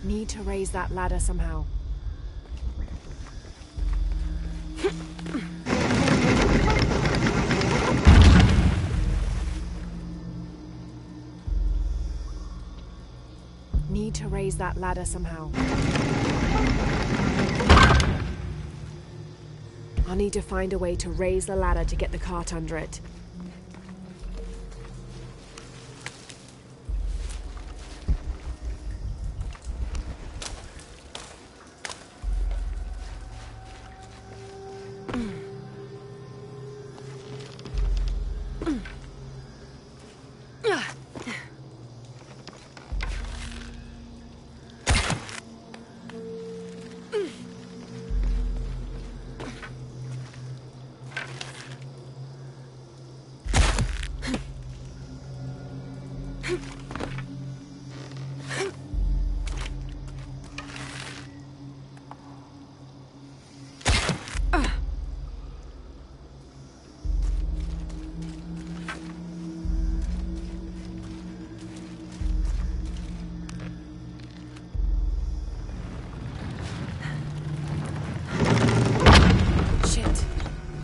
Need to raise that ladder somehow. Need to raise that ladder somehow. I'll need to find a way to raise the ladder to get the cart under it.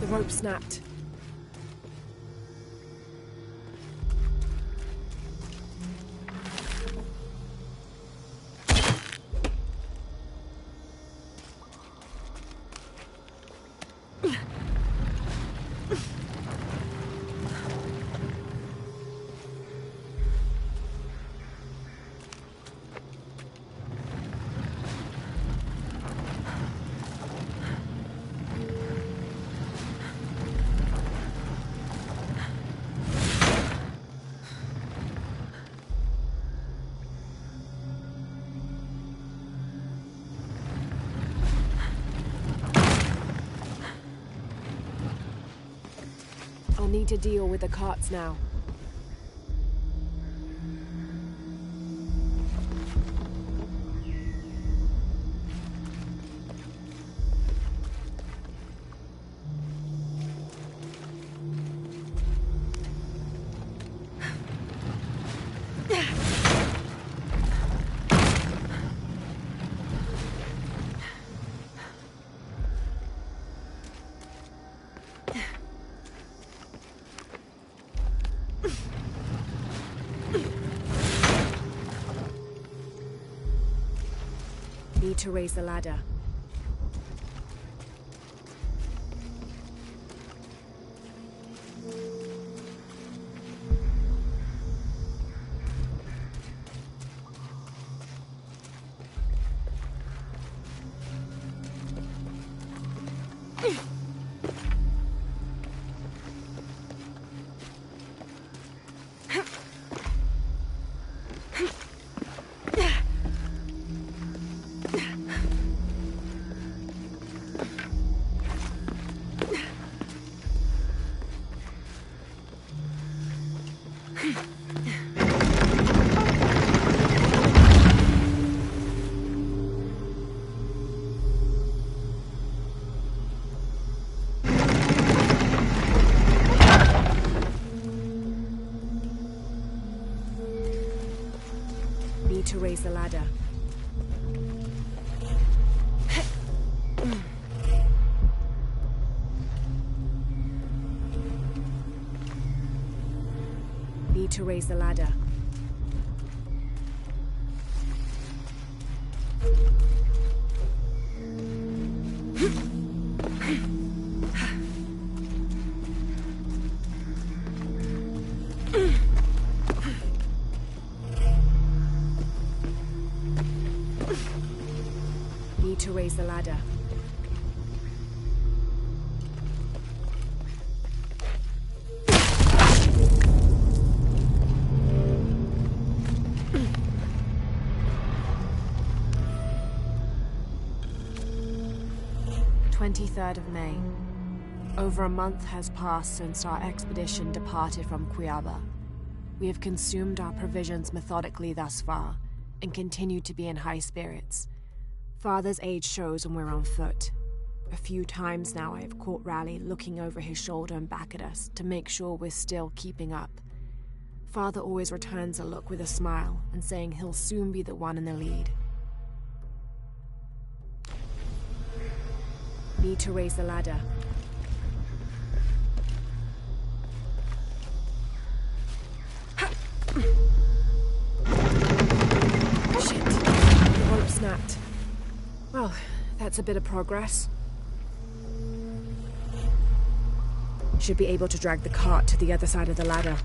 Rope snapped. I'll need to deal with the carts now. Need to raise the ladder. raise the ladder. B to raise the ladder. B to raise the ladder. of May. Over a month has passed since our expedition departed from Cuiaba. We have consumed our provisions methodically thus far, and continue to be in high spirits. Father's age shows when we're on foot. A few times now I have caught Raleigh looking over his shoulder and back at us to make sure we're still keeping up. Father always returns a look with a smile and saying he'll soon be the one in the lead. B to raise the ladder. Shit, the rope snapped. Well, that's a bit of progress. Should be able to drag the cart to the other side of the ladder.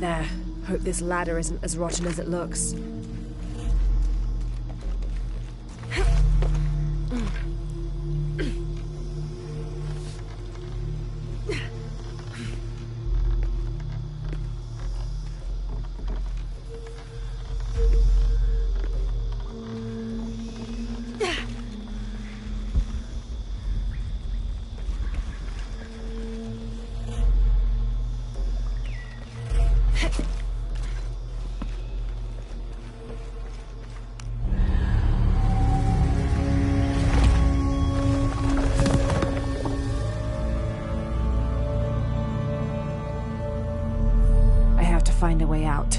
There. Hope this ladder isn't as rotten as it looks. Find a way out.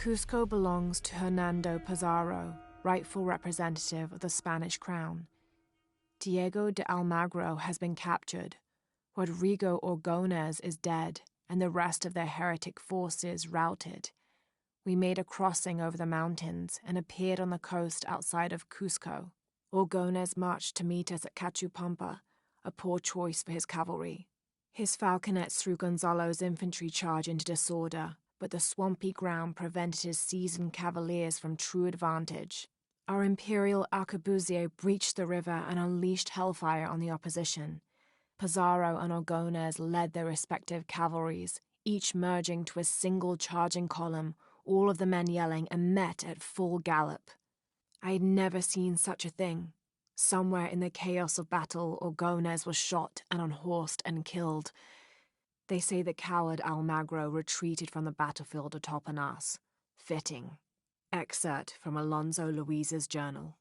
Cusco belongs to Hernando Pizarro, rightful representative of the Spanish crown. Diego de Almagro has been captured, Rodrigo Ordóñez is dead, and the rest of their heretic forces routed. We made a crossing over the mountains and appeared on the coast outside of Cusco. Ordóñez marched to meet us at Cachupampa, a poor choice for his cavalry. His falconets threw Gonzalo's infantry charge into disorder, but the swampy ground prevented his seasoned cavaliers from true advantage. Our imperial arquebusier breached the river and unleashed hellfire on the opposition. Pizarro and Ordóñez led their respective cavalries, each merging to a single charging column, all of the men yelling, and met at full gallop. I had never seen such a thing. Somewhere in the chaos of battle, Ordóñez was shot and unhorsed and killed. They say the coward Almagro retreated from the battlefield atop an ass. Fitting. Excerpt from Alonso Luis's journal.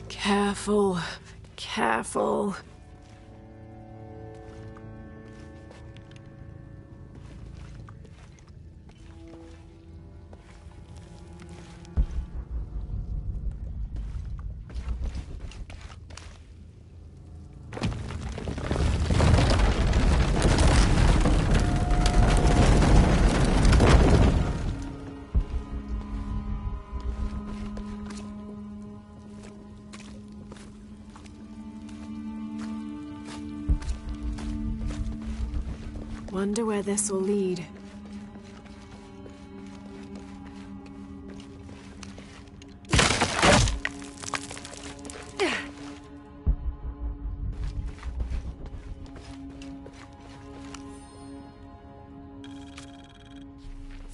Careful, careful. Wonder where this will lead.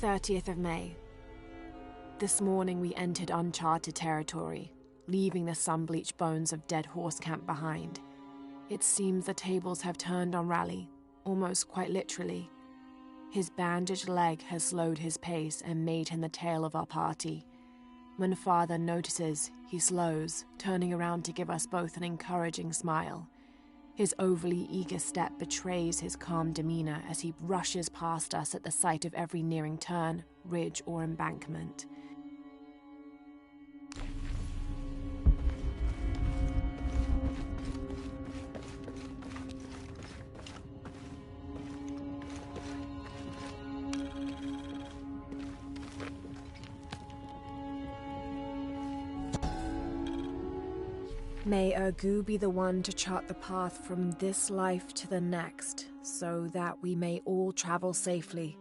"30th May. This morning we entered uncharted territory, leaving the sun-bleached bones of dead horse camp behind. It seems the tables have turned on Raleigh, almost quite literally. His bandaged leg has slowed his pace and made him the tail of our party. When Father notices, he slows, turning around to give us both an encouraging smile. His overly eager step betrays his calm demeanor as he rushes past us at the sight of every nearing turn, ridge, or embankment. May Ergu be the one to chart the path from this life to the next, so that we may all travel safely.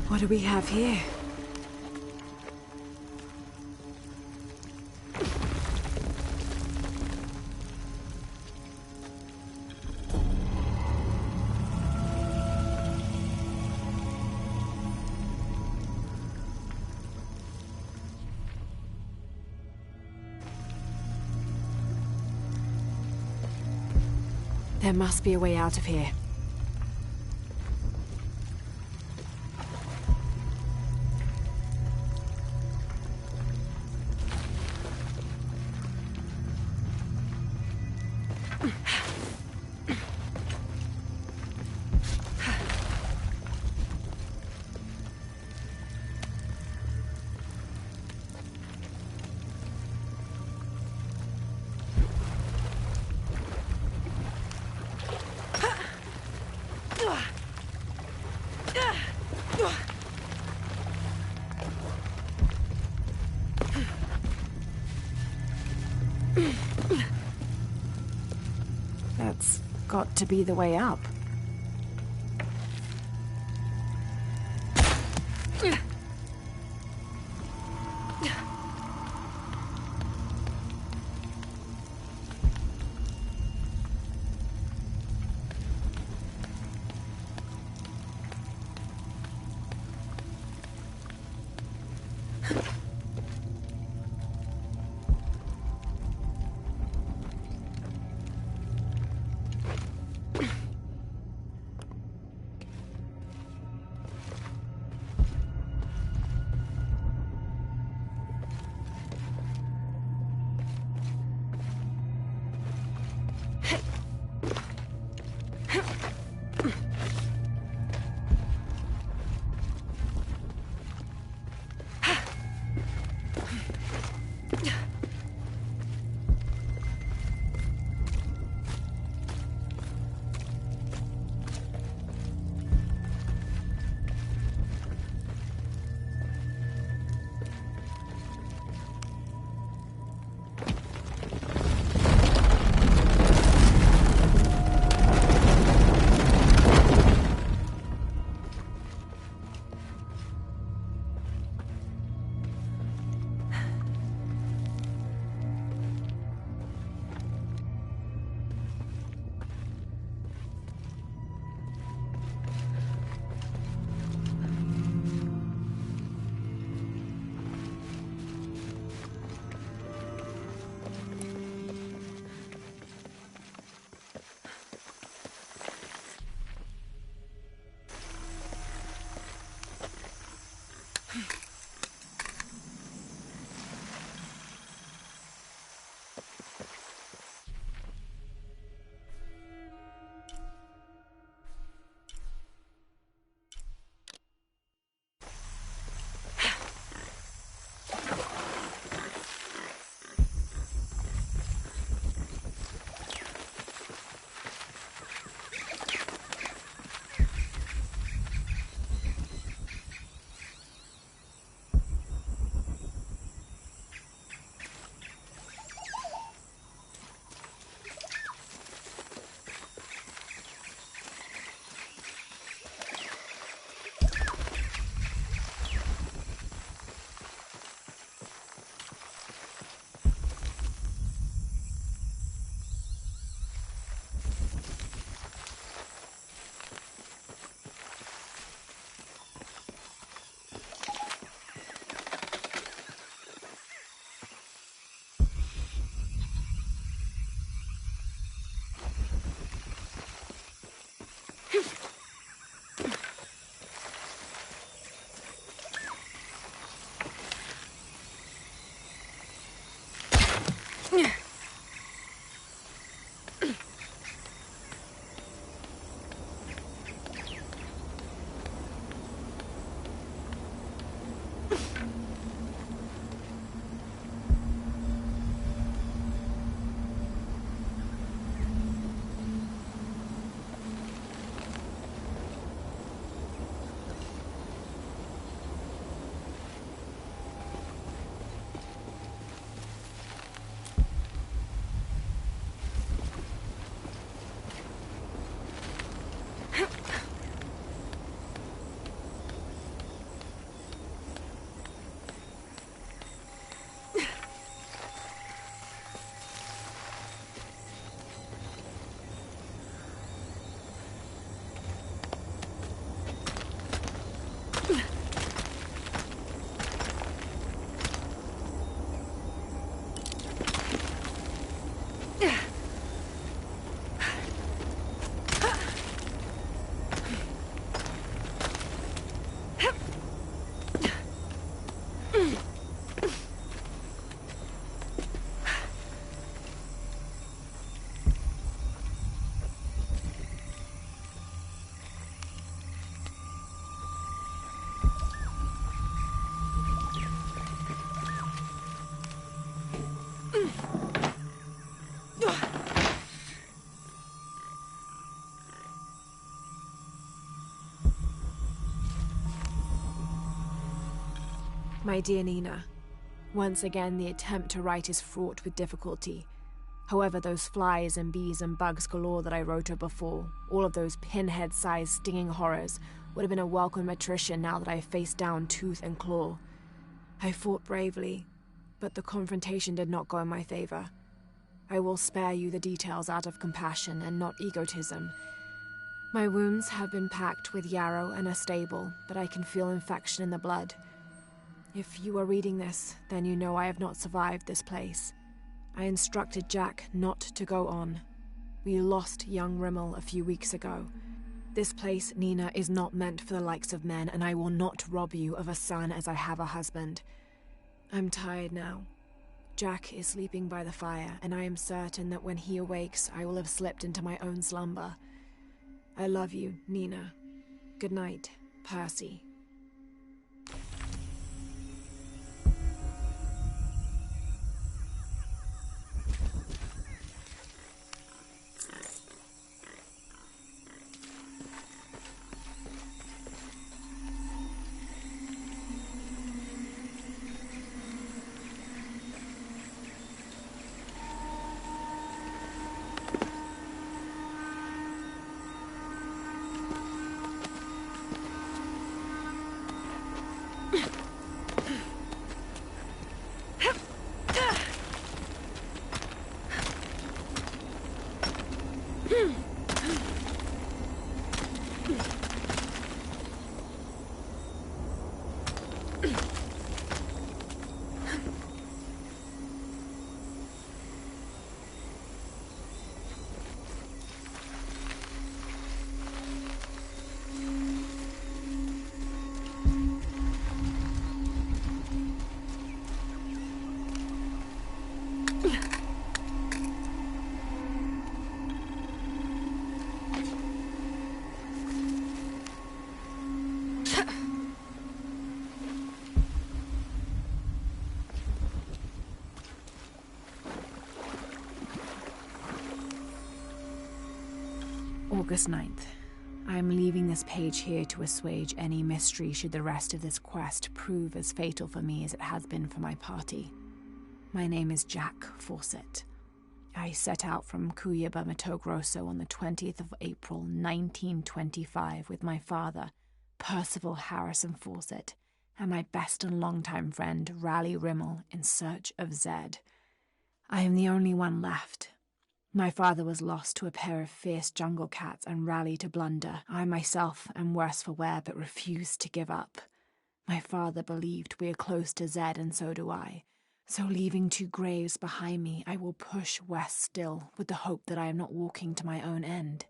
What do we have here? There must be a way out of here. That's got to be the way up. My dear Nina, once again the attempt to write is fraught with difficulty. However, those flies and bees and bugs galore that I wrote of before, all of those pinhead-sized stinging horrors, would have been a welcome attrition now that I faced down tooth and claw. I fought bravely, but the confrontation did not go in my favor. I will spare you the details out of compassion and not egotism. My wounds have been packed with yarrow and are stable, but I can feel infection in the blood. If you are reading this, then you know I have not survived this place. I instructed Jack not to go on. We lost young Rimmel a few weeks ago. This place, Nina, is not meant for the likes of men, and I will not rob you of a son as I have a husband. I'm tired now. Jack is sleeping by the fire, and I am certain that when he awakes, I will have slipped into my own slumber. I love you, Nina. Good night, Percy. August 9th. I am leaving this page here to assuage any mystery should the rest of this quest prove as fatal for me as it has been for my party. My name is Jack Fawcett. I set out from Cuyaba, Mato Grosso on the 20th of April, 1925 with my father, Percival Harrison Fawcett, and my best and longtime friend, Raleigh Rimmel, in search of Zed. I am the only one left. My father was lost to a pair of fierce jungle cats and Raleigh to blunder. I myself am worse for wear but refuse to give up. My father believed we are close to Zed, and so do I. So leaving 2 graves behind me, I will push west still, with the hope that I am not walking to my own end.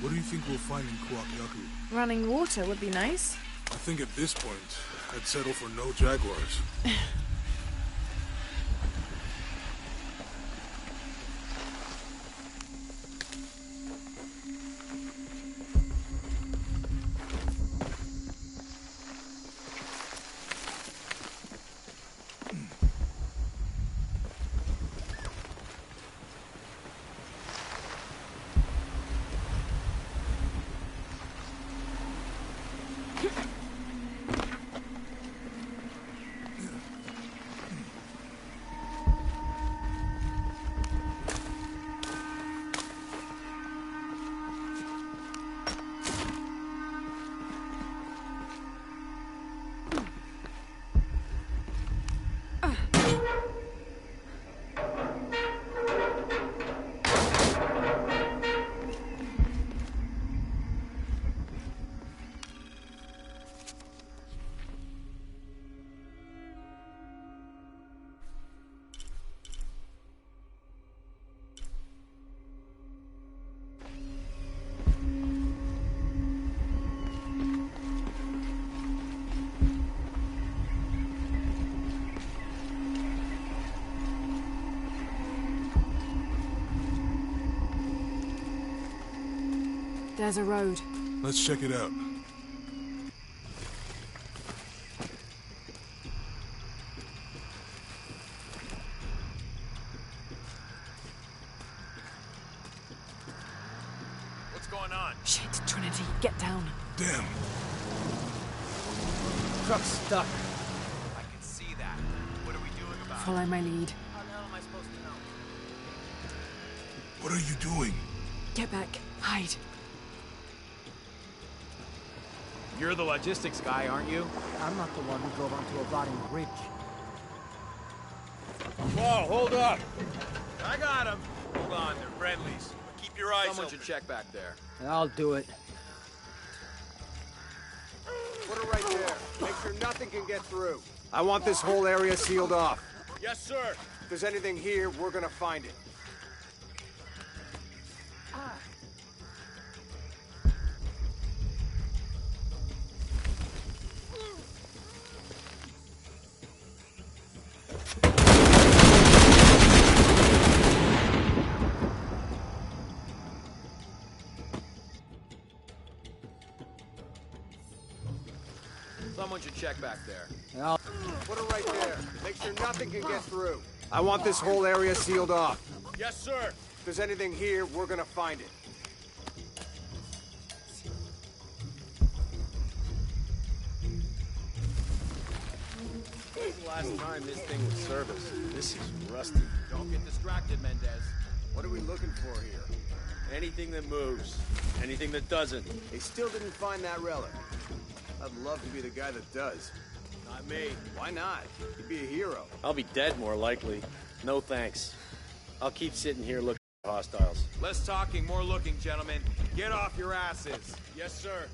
What do you think we'll find in Kuakyaku? Running water would be nice. I think at this point, I'd settle for no jaguars. There's a road. Let's check it out. What's going on? Shit, Trinity, get down. Damn. Truck's stuck. I can see that. What are we doing about it? Follow my lead. How the hell am I supposed to know? What are you doing? Get back. Hide. You're the logistics guy, aren't you? I'm not the one who drove onto a rotting bridge. Whoa, hold up! I got him! Hold on, they're friendlies. Keep your eyes Someone open. should check back there. I'll do it. Put it right there. Make sure nothing can get through. I want this whole area sealed off. Yes, sir! If there's anything here, we're gonna find it. Someone should check back there. Put it right there. Make sure nothing can get through. I want this whole area sealed off. Yes, sir! If there's anything here, we're gonna find it. When's the last time this thing was serviced? This is rusty. Don't get distracted, Mendez. What are we looking for here? Anything that moves. Anything that doesn't. They still didn't find that relic. I'd love to be the guy that does. Not me. Why not? You'd be a hero. I'll be dead more likely. No thanks. I'll keep sitting here looking at hostiles. Less talking, more looking, gentlemen. Get off your asses. Yes, sir.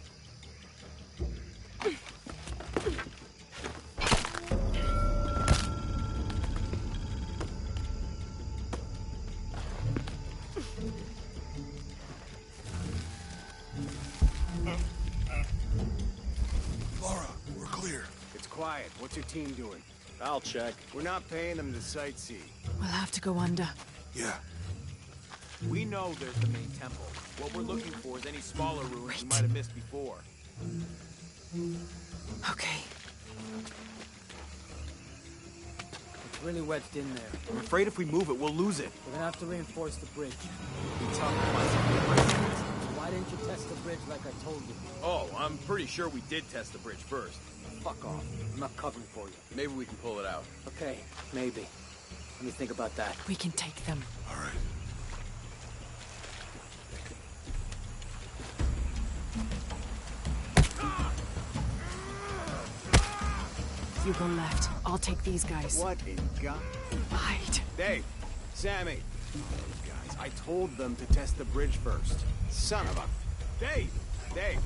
Lara, we're clear. It's quiet. What's your team doing? I'll check. We're not paying them to sightsee. We'll have to go under. Yeah. We know there's the main temple. What we're looking for is any smaller ruins we might have missed before. Okay. It's really wedged in there. I'm afraid if we move it, we'll lose it. We're gonna have to reinforce the bridge. Be talking about something. Why didn't you test the bridge like I told you? Oh, I'm pretty sure we did test the bridge first. Fuck off. I'm not covering for you. Maybe we can pull it out. Okay, maybe. Let me think about that. We can take them. All right. You go left. I'll take these guys. What in God? Hide. Dave, Sammy. Guys, I told them to test the bridge first. Son of a... Dave! Dave!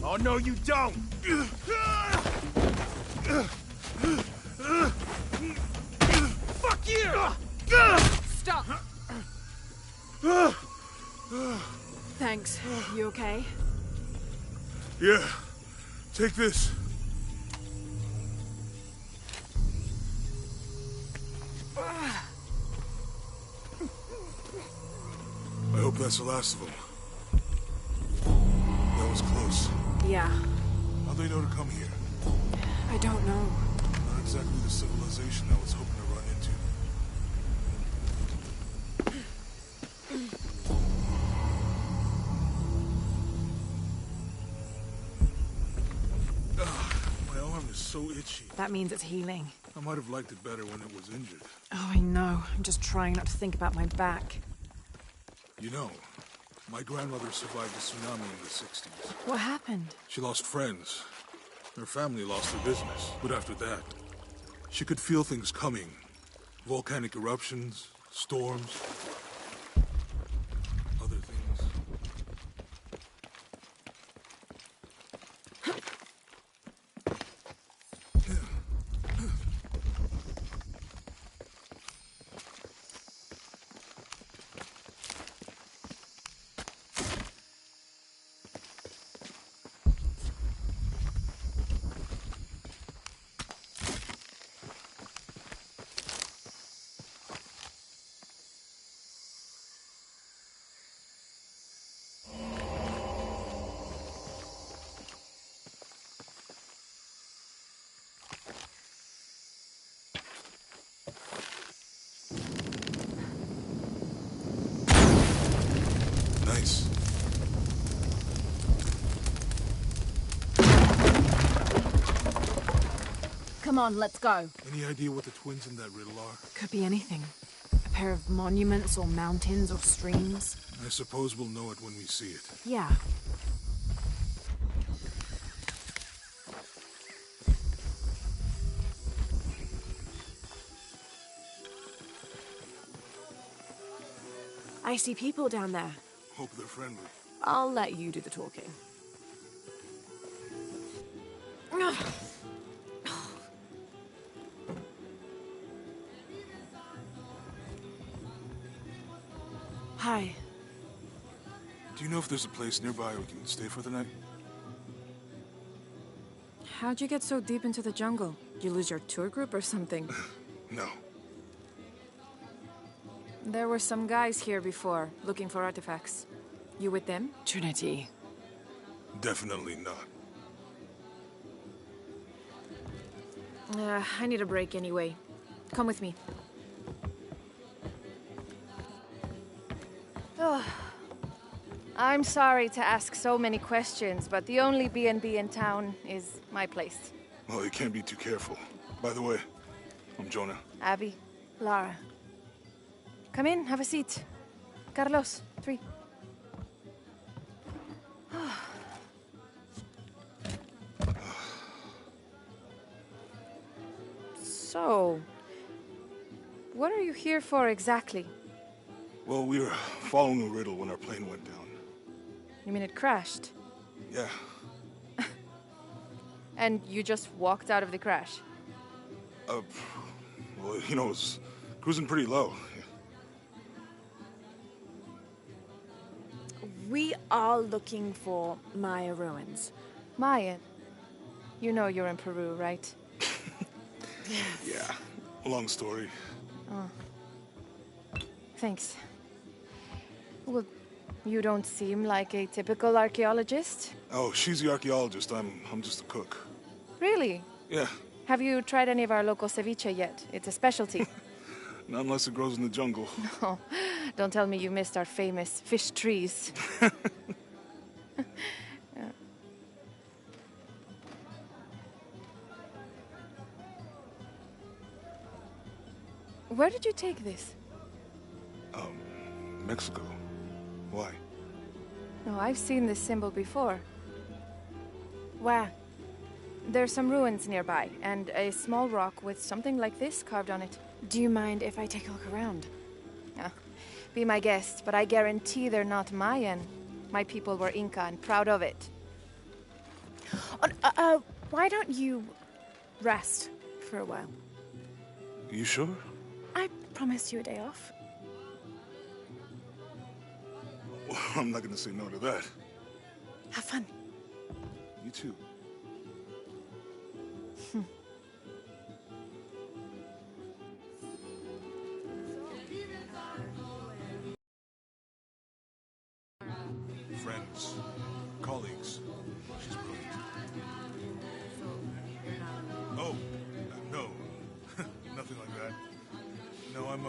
Oh, no, you don't! Fuck you! Stop! Thanks. You okay? Yeah. Take this. I hope that's the last of them. That was close. Yeah. How'd they know to come here? I don't know. Not exactly the civilization I was hoping to run into. My arm is so itchy. That means it's healing. I might have liked it better when it was injured. Oh, I know. I'm just trying not to think about my back. You know, my grandmother survived a tsunami in the 60s. What happened? She lost friends. Her family lost their business. But after that, she could feel things coming. Volcanic eruptions, storms, other things. Nice. Come on, let's go. Any idea what the twins in that riddle are? Could be anything. A pair of monuments or mountains or streams. I suppose we'll know it when we see it. Yeah. I see people down there. Hope they're friendly. I'll let you do the talking. Hi. Do you know if there's a place nearby we can stay for the night? How'd you get so deep into the jungle? You lose your tour group or something? No. There were some guys here before, looking for artifacts. You with them? Trinity. Definitely not. I need a break anyway. Come with me. Oh. I'm sorry to ask so many questions, but the only B&B in town is my place. Well, you can't be too careful. By the way, I'm Jonah. Abby. Lara. Come in, have a seat. Carlos, 3. So, what are you here for exactly? Well, we were following a riddle when our plane went down. You mean it crashed? Yeah. And you just walked out of the crash? Well, you know, it was cruising pretty low. We are looking for Maya ruins. Maya? You know you're in Peru, right? Yeah. Long story. Oh. Thanks. Well, you don't seem like a typical archaeologist. Oh, she's the archaeologist. I'm just a cook. Really? Yeah. Have you tried any of our local ceviche yet? It's a specialty. Not unless it grows in the jungle. No, don't tell me you missed our famous fish trees. Yeah. Where did you take this? Mexico. Why? No, I've seen this symbol before. Where? There's some ruins nearby, and a small rock with something like this carved on it. Do you mind if I take a look around? Be my guest, but I guarantee they're not Mayan. My people were Inca and proud of it. Why don't you rest for a while? You sure? I promised you a day off. Well, I'm not gonna say no to that. Have fun. You too. Friends, colleagues. She's brilliant. Oh, no. Nothing like that. No, I'm